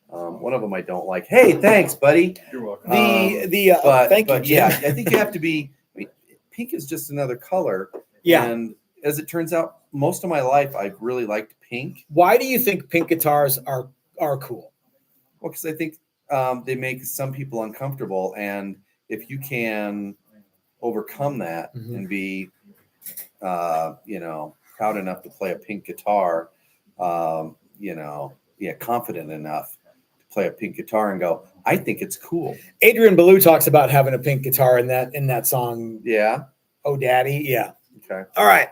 A: One of them I don't like. Hey, thanks, buddy.
D: You're welcome.
C: Thank you.
A: Yeah, I think you have to be. I mean, pink is just another color.
C: Yeah.
A: And as it turns out, most of my life I've really liked pink.
C: Why do you think pink guitars are cool?
A: Well, because I think they make some people uncomfortable, and if you can overcome that and be, you know, proud enough to play a pink guitar, confident enough to play a pink guitar and go, I think it's cool.
C: Adrian Ballou talks about having a pink guitar in that song.
A: Yeah.
C: Oh, Daddy. Yeah.
A: Okay.
C: All right.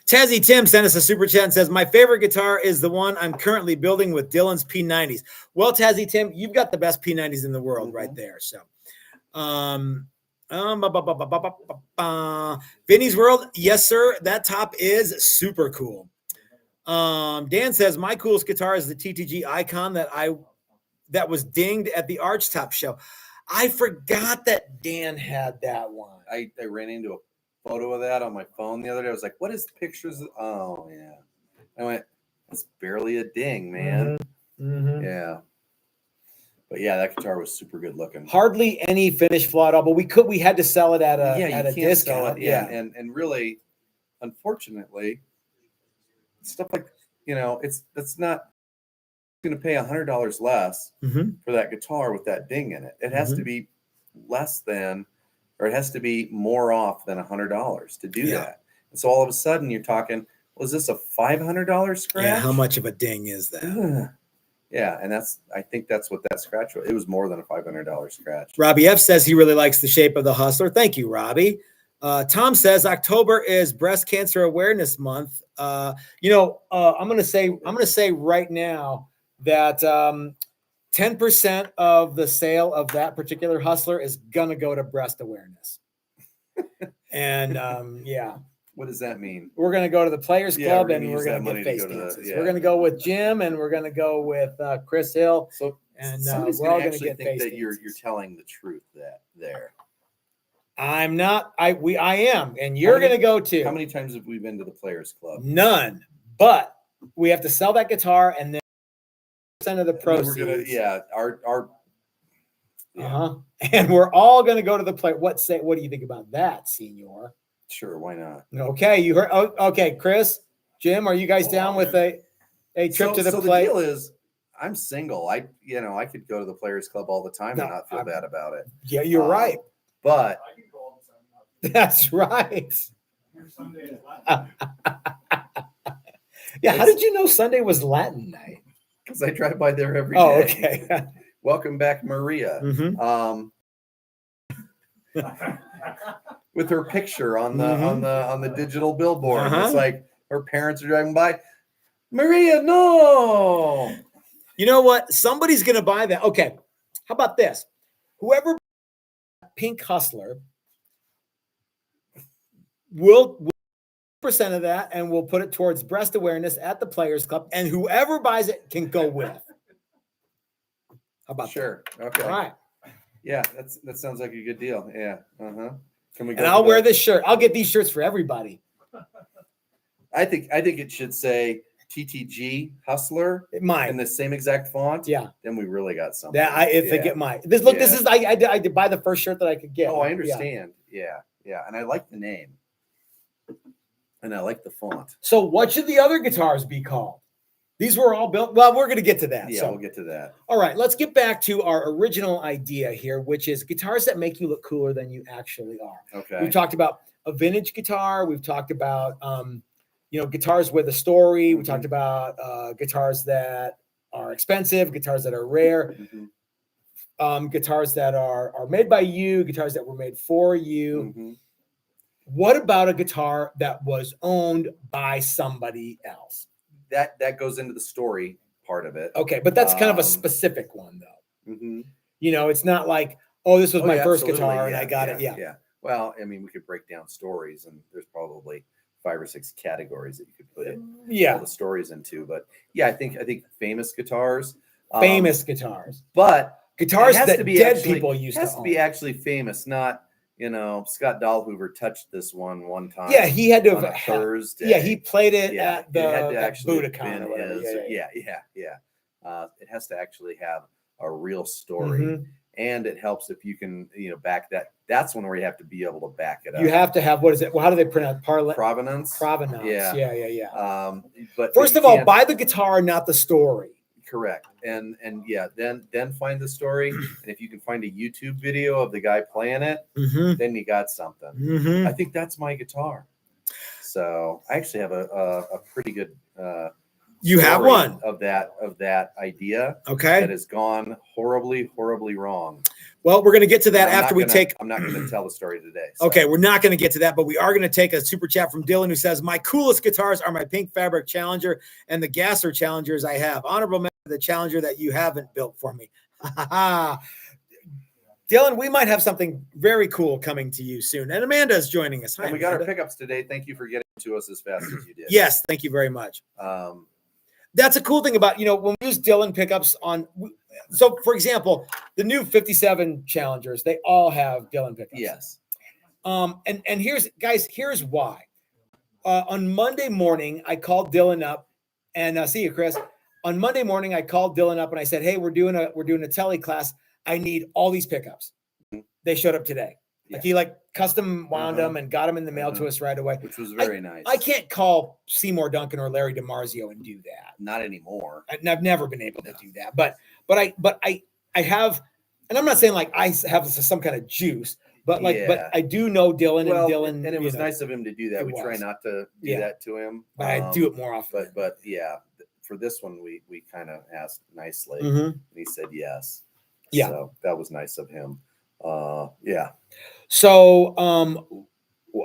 C: Tazzy Tim sent us a super chat and says, my favorite guitar is the one I'm currently building with Dylan's P90s. Well, Tazzy Tim, you've got the best P90s in the world right there. So, Vinny's World. Yes, sir. That top is super cool. Dan says, my coolest guitar is the TTG Icon that was dinged at the Archtop show. I forgot that Dan had that one.
A: I ran into a photo of that on my phone the other day. I was like, what is pictures? Oh, yeah. I went, that's barely a ding, man.
C: Mm-hmm.
A: Yeah. But yeah, that guitar was super good looking.
C: Hardly any finish flaw at all, but we had to sell it at a discount.
A: Yeah. And really, unfortunately, stuff like, that's not going to pay $100 less for that guitar with that ding in it. It has to be less than, or it has to be more off than $100 to do that. And so all of a sudden you're talking, was this a $500 scratch?
C: Yeah, how much of a ding is that?
A: Yeah, and I think that's what that scratch was. It was more than a $500 scratch.
C: Robbie F says he really likes the shape of the Hustler. Thank you, Robbie. Tom says October is Breast Cancer Awareness Month. I'm gonna say right now that 10% of the sale of that particular Hustler is gonna go to breast awareness. And
A: what does that mean?
C: We're gonna go to the Players Club and we're gonna
A: money
C: get
A: to
C: face
A: go to
C: cancers.
A: the-
C: We're gonna go with Jim and we're gonna go with Chris Hill.
A: So
C: and
A: somebody's
C: we're all
A: gonna
C: gonna
A: actually
C: get
A: think
C: face
A: that you're
C: cancers.
A: telling the truth there.
C: I'm not. I am, and you're
A: many-
C: gonna go too.
A: How many times have we been to the Players Club?
C: None. But we have to sell that guitar, and then % of the
A: And then
C: proceeds.
A: we're gonna,
C: And we're all gonna go to the play. What do you think about that, Senor?
A: Sure, why not?
C: Okay, you heard. Oh, okay, Chris, Jim, are you guys down with a trip to the play?
A: The deal is, I'm single. I could go to the Players Club all the time and not feel bad about it.
C: Yeah, you're right.
A: But
D: I can go all the time.
C: That's right.
D: Your Sunday is Latin.
C: Yeah, how did you know Sunday was Latin night?
A: because I drive by there every day.
C: Oh, okay.
A: Welcome back, Maria.
C: Mhm.
A: With her picture on the digital billboard.
C: Uh-huh.
A: It's like her parents are driving by. Maria, no.
C: You know what? Somebody's going to buy that. Okay. How about this? Whoever Pink Hustler will percent of that, and we'll put it towards breast awareness at the Players Club, and whoever buys it can go with. How about
A: Sure. Okay.
C: that? All right.
A: Yeah, that sounds like a good deal. Yeah. Can we go?
C: And I'll wear this shirt. I'll get these shirts for everybody.
A: I think it should say TTG Hustler
C: Mine.
A: in the same exact font.
C: Yeah.
A: Then we really got something.
C: If I get mine. This is I did buy the first shirt that I could get.
A: Oh, I understand. Yeah. And I like the name. And I like the font.
C: So what should the other guitars be called? These were all built. Well, we're going to get to that.
A: Yeah,
C: so.
A: we'll get to that.
C: All right, let's get back to our original idea here, which is guitars that make you look cooler than you actually are.
A: Okay.
C: We've talked about a vintage guitar. We've talked about, guitars with a story. We talked about guitars that are expensive, guitars that are rare, guitars that are made by you, guitars that were made for you. What about a guitar that was owned by somebody else?
A: That goes into the story part of it.
C: Okay, but that's kind of a specific one, though. It's not like, oh, this was my first guitar and I got it. Yeah.
A: Well, I mean, we could break down stories, and there's probably 5 or 6 categories that you could put all the stories into. But yeah, I think famous guitars.
C: Guitars.
A: But
C: guitars
A: has
C: that
A: to be
C: dead
A: actually,
C: people used
A: has
C: to
A: to
C: own.
A: be actually famous, not Scott Dahlhoover touched this one time.
C: Yeah, he had to
A: on
C: have
A: a Thursday.
C: Yeah, he played it
A: Yeah,
C: at the
A: it had to actually
C: Budokan or whatever.
A: been it has to actually have a real story, and it helps if you can back that. That's one where you have to be able to back it up.
C: You have to have, what is it? Well, how do they pronounce
A: provenance?
C: Provenance.
A: Yeah. But
C: first of all, buy the guitar, not the story.
A: Correct. And then find the story. And if you can find a YouTube video of the guy playing it, then you got something. I think that's my guitar. So I actually have a pretty good
C: You have
A: story
C: one.
A: of that idea
C: Okay.
A: that has gone horribly wrong.
C: Well, we're going to get to that
A: And
C: after we take.
A: I'm not gonna tell the story today. so.
C: Okay, we're not going to get to that, but we are going to take a super chat from Dylan who says, my coolest guitars are my pink fabric Challenger and the Gasser Challengers I have. Honorable mention to the Challenger that you haven't built for me. Dylan, we might have something very cool coming to you soon. And Amanda is joining us. Hi,
A: And we got our
C: Amanda.
A: pickups today. Thank you for getting to us as fast as you did.
C: Yes, thank you very much. That's a cool thing about, when we use Dylan pickups on. So, for example, the new 57 Challengers, they all have Dylan pickups.
A: Yes.
C: And here's why. On Monday morning, I called Dylan up, and see you, Chris. On Monday morning, I called Dylan up and I said, "Hey, we're doing a tele class. I need all these pickups." They showed up today.
A: Yeah.
C: Like he custom wound them and got them in the mail to us right away.
A: Which was very nice.
C: I can't call Seymour Duncan or Larry DiMarzio and do that.
A: Not anymore.
C: I've never been able to do that. But I have, and I'm not saying like I have some kind of juice, but but I do know Dylan and Dylan.
A: And it was nice of him to do that.
C: it
A: We try
C: was.
A: not to do that to him.
C: But I do it more often.
A: But yeah, for this one, we kind of asked nicely,
C: Mhm.
A: and he said yes.
C: Yeah.
A: So that was nice of him. Yeah.
C: So,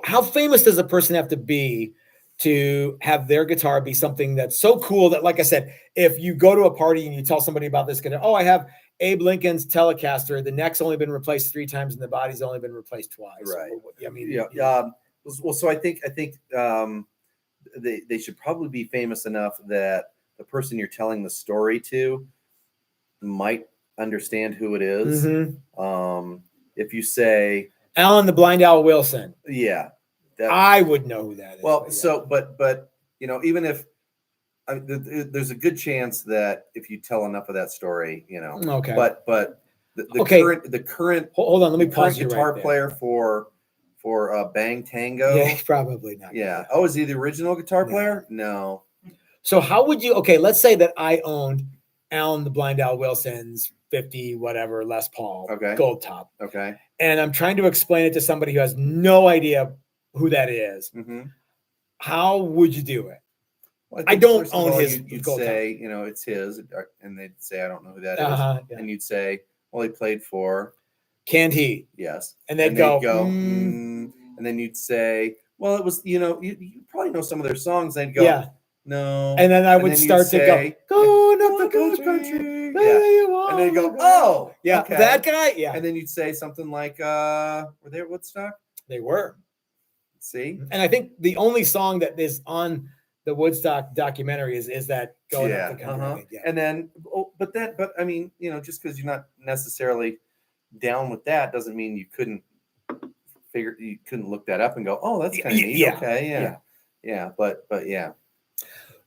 C: how famous does a person have to be to have their guitar be something that's so cool that, like I said, if you go to a party and you tell somebody about this guitar, oh, I have Abe Lincoln's Telecaster. The neck's only been replaced 3 times and the body's only been replaced twice.
A: Right.
C: I mean,
A: Yeah. Well, so I think they should probably be famous enough that the person you're telling the story to might understand who it is.
C: Mhm.
A: If you say
C: Alan the Blind Owl Wilson,
A: yeah,
C: I would know who that is.
A: well,
C: but
A: so but even if there's a good chance that if you tell enough of that story,
C: okay.
A: but the
C: Okay.
A: current
C: Hold on, let me
A: the current
C: pause you
A: guitar
C: right there.
A: player for Bang Tango.
C: Yeah, probably not.
A: Yeah. Oh, is he the original guitar player? No.
C: So how would you? Okay, let's say that I owned Alan the Blind Owl Wilson's 50 whatever Les Paul gold top,
A: Okay.
C: and I'm trying to explain it to somebody who has no idea who that is.
A: Mm-hmm.
C: How would you do it?
A: Well,
C: I
A: think
C: don't
A: first of
C: own
A: all,
C: his
A: You'd
C: gold
A: say, it's his, and they'd say, I don't know who that is.
C: Yeah.
A: And you'd say, well, he played for,
C: Canned Heat,
A: yes.
C: and they'd go,
A: and then you'd say, well, it was, you probably know some of their songs. They'd go,
C: yeah,
A: no.
C: and then I would
A: then you'd
C: start to
A: say,
C: go, going up the
A: "Going up
C: country,
A: Yeah.
C: where you
A: And they'd go,
C: wanna
A: oh,
C: yeah,
A: okay.
C: that guy, yeah,
A: And then you'd say something like, were they at Woodstock?
C: they were.
A: See?
C: And I think the only song that is on the Woodstock documentary is that going up the country. I think, yeah.
A: And then, but I mean, just because you're not necessarily down with that doesn't mean you couldn't look that up and go, oh, that's kind of neat.
C: Yeah.
A: Okay. Yeah. But yeah.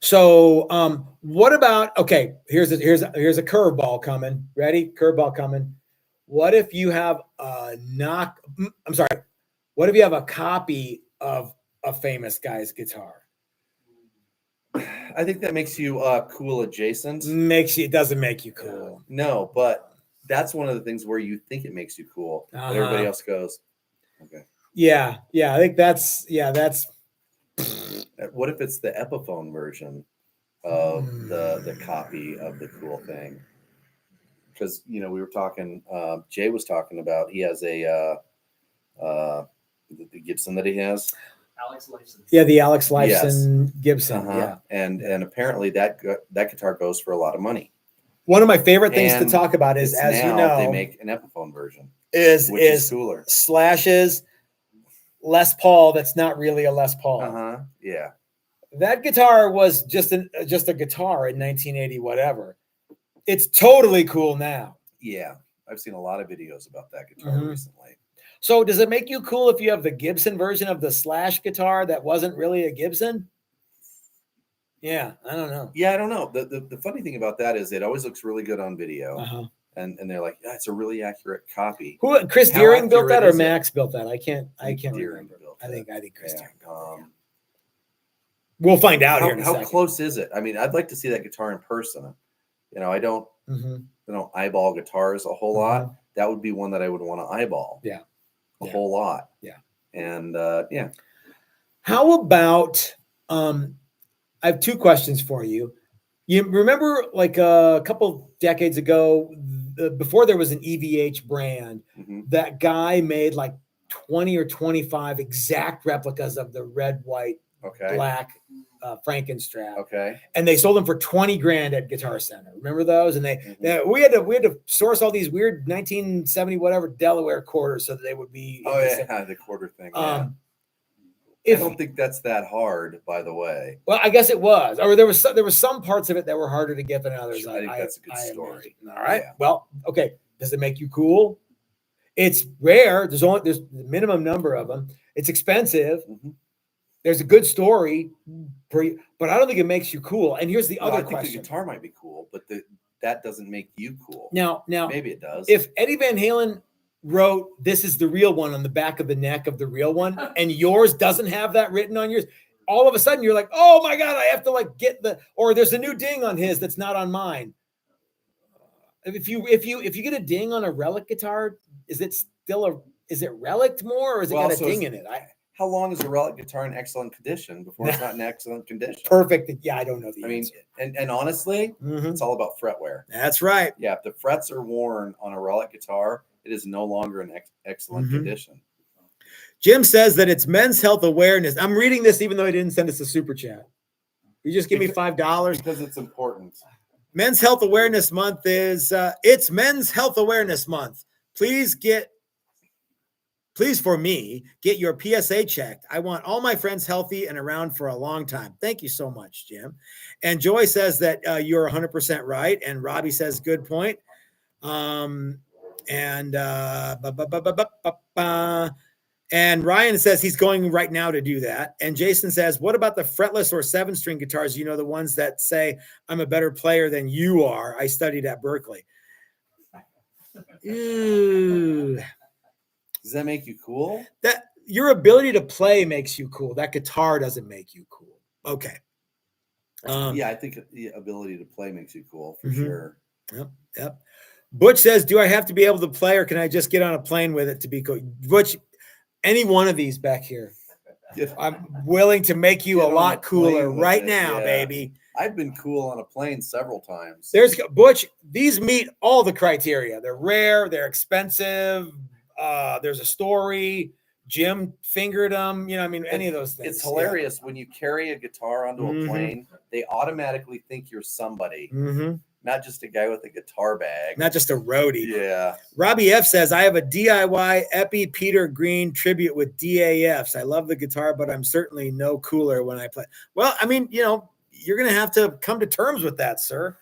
C: So, what about? Okay, here's a curveball coming. Ready? Curveball coming. What if you have a What if you have a copy of a famous guy's guitar?
A: I think that makes you cool adjacent.
C: It doesn't make you cool.
A: No, but that's one of the things where you think it makes you cool, but everybody else goes, okay.
C: Yeah. I think that's.
A: What if it's the Epiphone version of the copy of the cool thing? Because we were talking. Jay was talking about he has the Gibson that he has.
B: Alex Lifeson.
C: Yeah, the Alex Lifeson Gibson.
A: Uh-huh.
C: Yeah,
A: and apparently that guitar goes for a lot of money.
C: One of my favorite things to
A: And
C: talk about is, as you know,
A: they make an Epiphone version,
C: which
A: is cooler.
C: Slash's Les Paul. That's not really a Les Paul.
A: Yeah.
C: That guitar was just a guitar in 1980, whatever. It's totally cool now.
A: Yeah, I've seen a lot of videos about that guitar recently.
C: So does it make you cool if you have the Gibson version of the Slash guitar that wasn't really a Gibson? Yeah, I don't know.
A: Yeah, I don't know. The funny thing about that is it always looks really good on video.
C: Uh-huh.
A: And they're like, yeah, it's a really accurate copy.
C: Chris
A: How
C: Deering built that, or
A: accurate is it?
C: Max built that? I can't
A: Deering
C: remember.
A: built
C: I think Chris
A: Yeah.
C: Deering built that. We'll find out here in a
A: How
C: second.
A: close is it? I mean, I'd like to see that guitar in person. I don't eyeball guitars a whole lot. That would be one that I would want to eyeball.
C: Yeah.
A: A whole lot.
C: Yeah.
A: And yeah.
C: How about I have 2 questions for you. You remember like a couple decades ago, before there was an EVH brand,
A: Mhm.
C: that guy made like 20 or 25 exact replicas of the red, white,
A: Okay.
C: black Frankenstrap.
A: Okay.
C: And they sold them for 20 grand at Guitar Center. Remember those? And
A: Mhm.
C: we had to source all these weird 1970 whatever Delaware quarters so that they would be.
A: Oh yeah, the quarter thing. Yeah. I
C: If
A: don't think that's that hard, by the way.
C: well, I guess it was, or there was some parts of it that were harder to get than others.
A: I think that's a good
C: I
A: story.
C: imagine. All right.
A: Yeah.
C: Well, okay. Does it make you cool? It's rare. There's the minimum number of them. It's expensive.
A: Mhm.
C: There's a good story, but I don't think it makes you cool. And here's the
A: Well,
C: other
A: I think
C: question.
A: the guitar might be cool, but that doesn't make you cool.
C: Now,
A: Maybe it does.
C: if Eddie Van Halen wrote "This is the real one" on the back of the neck of the real one, and yours doesn't have that written on yours, all of a sudden you're like, "Oh my god, I have to like get or there's a new ding on his that's not on mine." If you get a ding on a relic guitar, is it relic more, or is it
A: Well,
C: got a
A: so
C: ding
A: is-
C: in it?
A: How long is a relic guitar in excellent condition before it's not in excellent condition?
C: Perfect. Yeah, I don't know the
A: I mean,
C: answer.
A: and honestly,
C: Mhm.
A: it's all about fretwear.
C: That's right.
A: Yeah, if the frets are worn on a relic guitar, it is no longer in excellent
C: Mhm.
A: condition.
C: Jim says that it's Men's Health Awareness. I'm reading this even though he didn't send us a super chat. You just give me $5.
A: Because it's important.
C: Men's Health Awareness Month is it's Men's Health Awareness Month. Please for me, get your PSA checked. I want all my friends healthy and around for a long time. Thank you so much, Jim. And Joy says that you're 100% right. And Robbie says, good point. And Ryan says he's going right now to do that. And Jason says, what about the fretless or 7-string guitars? You know, the ones that say, I'm a better player than you are. I studied at Berkeley. Ooh.
A: Does that make you cool?
C: That your ability to play makes you cool. That guitar doesn't make you cool. Okay.
A: Yeah, I think the ability to play makes you cool for
C: Mhm.
A: sure.
C: Yep. Butch says, do I have to be able to play or can I just get on a plane with it to be cool? Butch, any one of these back here. I'm willing to make you
A: Get
C: a
A: on
C: lot
A: the
C: cooler
A: plane with
C: right
A: it,
C: now,
A: yeah.
C: baby.
A: I've been cool on a plane several times.
C: There's Butch. These meet all the criteria. They're rare. They're expensive. There's a story. Jim fingered them. You know, I mean, any of those things.
A: It's hilarious when you carry a guitar onto
C: Mhm.
A: a plane. They automatically think you're somebody,
C: Yeah. Mm-hmm.
A: not just a guy with a guitar bag.
C: Not just a roadie.
A: Yeah.
C: Robbie F says, I have a DIY Epi Peter Green tribute with DAFs. I love the guitar, but I'm certainly no cooler when I play. Well, I mean, you know, you're going to have to come to terms with that, sir.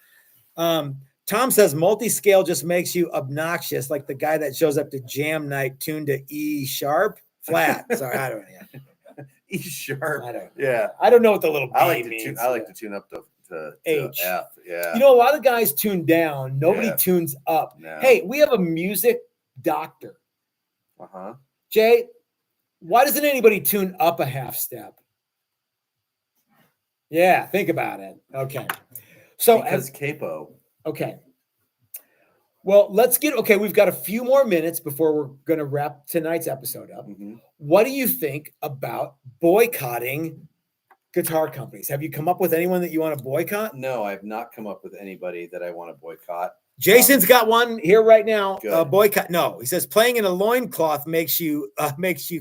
C: Tom says multi-scale just makes you obnoxious, like the guy that shows up to jam night tuned to E sharp flat. Sorry, I don't know.
A: E sharp.
C: I don't.
A: Yeah.
C: I don't know what the little B
A: I like to
C: means.
A: tune. I like to tune up to
C: H.
A: F. Yeah.
C: You know, a lot of guys tune down. Nobody
A: Yeah.
C: tunes up.
A: No.
C: Hey, we have a music doctor.
A: Uh-huh.
C: Jay, why doesn't anybody tune up a half step? Yeah, think about it. Okay. So
A: Because capo.
C: okay. Well, we've got a few more minutes before we're going to wrap tonight's episode up.
A: Mhm.
C: What do you think about boycotting guitar companies? Have you come up with anyone that you want to boycott?
A: No, I've not come up with anybody that I want to boycott.
C: Jason's got one here right now.
A: Good.
C: Boycott. No, he says playing in a loincloth makes you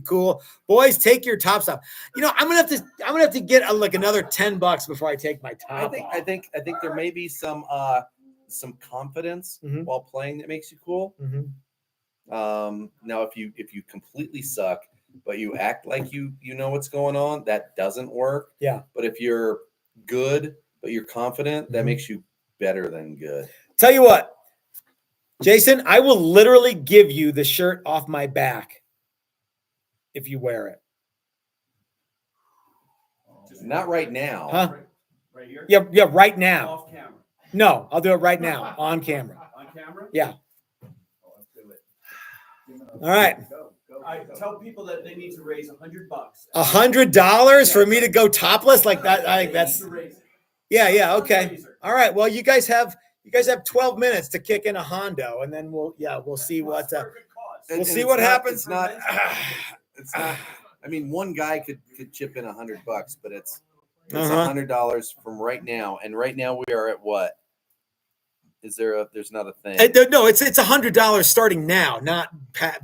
C: cool. Boys, take your tops off. You know, I'm gonna have to get like another $10 before I take my top off.
A: I think there may be some confidence
C: Mhm.
A: while playing that makes you cool.
C: Mhm.
A: Now if you completely suck, but you act like you know what's going on, that doesn't work.
C: Yeah.
A: But if you're good, but you're confident, that
C: Mhm.
A: makes you better than good.
C: Tell you what, Jason, I will literally give you the shirt off my back if you wear it.
A: Not right now.
C: Huh?
B: Right here?
C: Yeah, right now.
B: Off camera.
C: No, I'll do it right now on camera.
B: On camera?
C: Yeah.
B: Oh, let's do it.
C: All right.
B: I tell people that they need to raise $100.
C: $100 for me to go topless like that. I think
B: They
C: that's
B: need to raise it.
C: yeah. Okay.
B: Fundraiser.
C: All right. Well, you guys have 12 minutes to kick in a Hondo, and then we'll see what.
B: It's for a good cause.
C: We'll
A: And
C: see
A: it's
C: what
A: not-
C: happens.
A: It's not. It's not. I mean, one guy could chip in $100, but it's It's
C: Uh-huh.
A: $100 from right now, and right now we are at what? Is there a? There's not a thing.
C: No, it's $100 starting now, not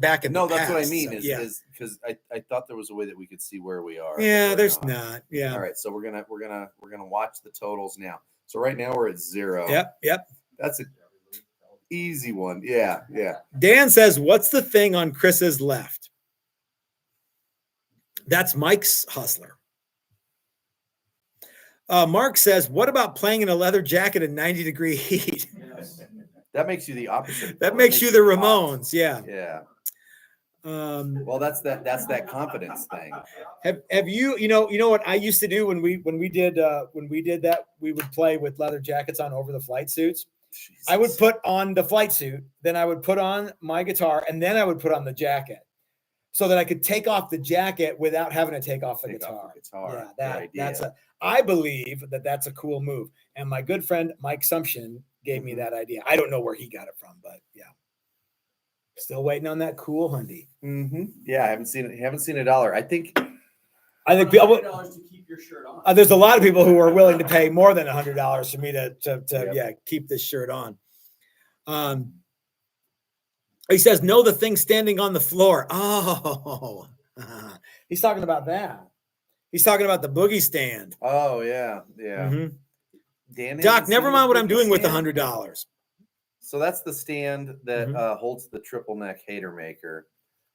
C: back in the
A: No,
C: past.
A: that's what I mean.
C: So,
A: Is because I thought there was a way that we could see where we are. but
C: yeah,
A: we're
C: there's not. Yeah.
A: All right, so we're gonna watch the totals now. So right now we're at 0.
C: Yep.
A: That's an easy one. Yeah.
C: Dan says, "What's the thing on Chris's left?" That's Mike's hustler. Mark says, "What about playing in a leather jacket in 90-degree heat?"
A: That makes you the opposite.
C: That
A: though. It
C: makes you the
A: hot.
C: Ramones. Yeah.
A: Yeah.
C: Well,
A: that's that confidence thing.
C: Have you know what I used to do when we did that, we would play with leather jackets on over the flight suits.
A: Jesus.
C: I would put on the flight suit, then I would put on my guitar, and then I would put on the jacket so that I could take off the jacket without having to take off the guitar. Yeah, I believe that's a cool move. And my good friend Mike Sumption gave me that idea. I don't know where he got it from, but yeah. Still waiting on that cool Hyundai.
A: Mm-hmm. Yeah, I haven't seen it. Haven't seen $1. I think
C: people,
B: $100 to keep your shirt on.
C: there's a lot of people who are willing to pay more than $100 for me to keep this shirt on. He says, "No, the thing standing on the floor." Oh, he's talking about that. He's talking about the Boogie stand.
A: Oh yeah.
C: Mhm.
A: Dan,
C: Doc, never mind what I'm doing with the
A: $100.
C: $100.
A: So that's the stand that holds the triple neck Hater Maker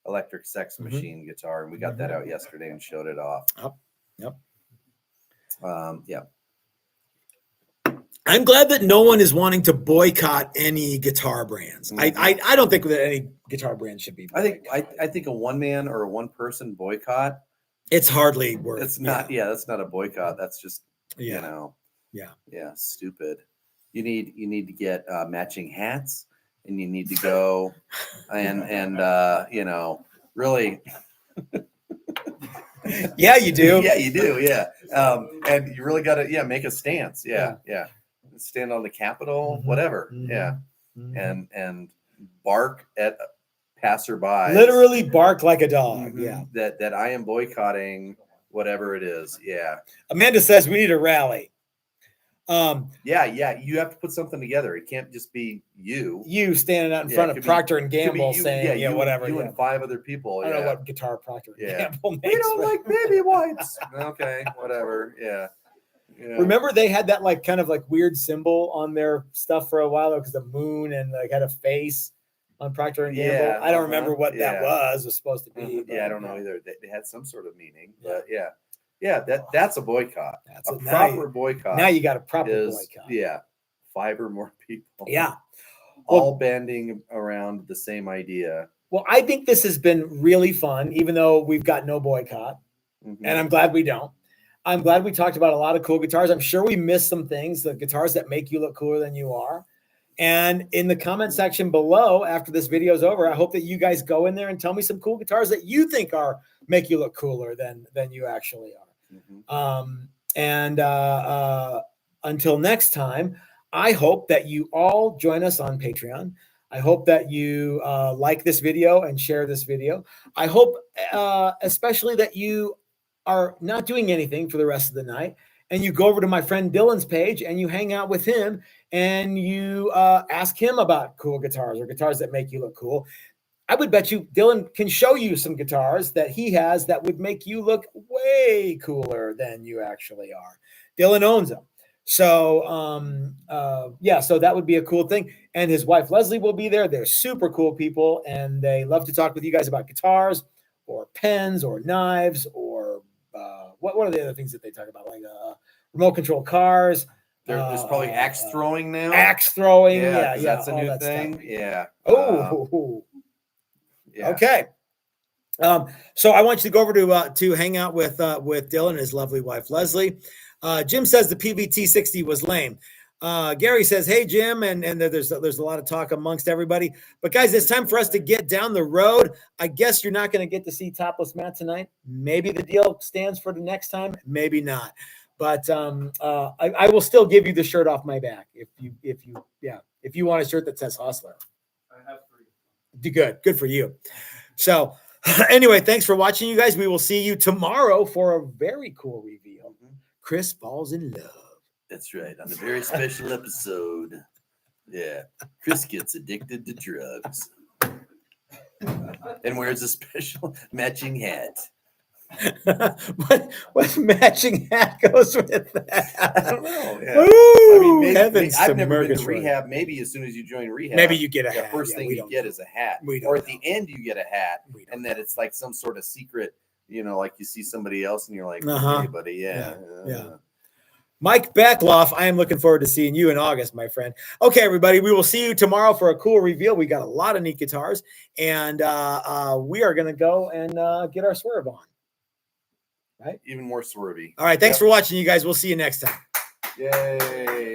A: electric sex machine guitar, and we got that out yesterday and showed it off.
C: Yep.
A: Yeah.
C: I'm glad that no one is wanting to boycott any guitar brands. I don't think that any guitar brand should be boycotted.
A: I think a one man or a one person boycott.
C: It's hardly worth.
A: It's not. Yeah, that's not a boycott. That's just
C: Yeah,
A: stupid. You need to get matching hats, and you need to go and really.
C: Yeah, you do.
A: Yeah, you do. Yeah, and you really got to make a stance. Yeah. Stand on the Capitol, whatever. Yeah, and bark at passerby.
C: Literally bark like a dog. Yeah.
A: That I am boycotting whatever it is. Yeah.
C: Amanda says we need a rally.
A: Yeah. You have to put something together. It can't just be you.
C: You standing out in front of Procter and Gamble saying, whatever.
A: You and 5 other people.
C: I don't know what guitar Procter and Gamble makes.
A: We don't like baby wipes. Okay, whatever. Yeah.
C: Remember they had that kind of weird symbol on their stuff for a while because the moon and had a face on Procter and Gamble.
A: Yeah,
C: I don't remember what that was supposed to be.
A: Yeah, I don't know either. They had some sort of meaning, but that's a boycott.
C: That's
A: a proper boycott.
C: Now you got a proper boycott.
A: Yeah, 5 or more people.
C: Yeah,
A: all banding around the same idea.
C: Well, I think this has been really fun, even though we've got no boycott, and I'm glad we don't. I'm glad we talked about a lot of cool guitars. I'm sure we missed some things, the guitars that make you look cooler than you are. And in the comment section below, after this video is over, I hope that you guys go in there and tell me some cool guitars that you think make you look cooler than you actually are. Until next time, I hope that you all join us on Patreon. I hope that you like this video and share this video. I hope especially that you are not doing anything for the rest of the night and you go over to my friend Dylan's page and you hang out with him and you ask him about cool guitars or guitars that make you look cool. I would bet you Dylan can show you some guitars that he has that would make you look way cooler than you actually are. Dylan owns them. So, so that would be a cool thing. And his wife, Leslie, will be there. They're super cool people, and they love to talk with you guys about guitars or pens or knives or what are the other things that they talk about? Like remote control cars.
A: There's probably axe throwing now.
C: Axe throwing. Yeah.
A: That's a new thing. Stuff. Yeah.
C: Yeah. Okay. So I want you to go over to hang out with Dylan and his lovely wife, Leslie. Jim says the PVT 60 was lame. Gary says, "Hey, Jim," and there's a lot of talk amongst everybody. But guys, it's time for us to get down the road. I guess you're not going to get to see Topless Matt tonight. Maybe the deal stands for the next time. Maybe not. But I will still give you the shirt off my back if you want a shirt that says Hustler.
B: I have 3.
C: Good for you. So anyway, thanks for watching, you guys. We will see you tomorrow for a very cool reveal. Chris falls in love.
A: That's right. On a very special episode. Yeah. Chris gets addicted to drugs. And wears a special matching hat.
C: what matching hat goes with that?
A: I don't know. Yeah.
C: Ooh,
A: Maybe,
C: heavens
A: I've
C: to
A: never been to
C: Murgatroyd.
A: rehab. Maybe as soon as you join rehab,
C: Maybe you get a
A: the
C: hat.
A: first
C: Yeah,
A: thing
C: we
A: you
C: don't
A: get
C: know.
A: is a hat.
C: We don't
A: Or at
C: know.
A: the end, you get a hat.
C: We don't
A: And then it's like some sort of secret, like you see somebody else and you're like,
C: Uh-huh.
A: hey, buddy, yeah.
C: Yeah. Mike Beckloff, I am looking forward to seeing you in August, my friend. Okay, everybody, we will see you tomorrow for a cool reveal. We got a lot of neat guitars, and we are going to go and get our swerve on. Right?
A: Even more swervy.
C: All right, thanks
A: Yep.
C: for watching, you guys. We'll see you next time.
A: Yay.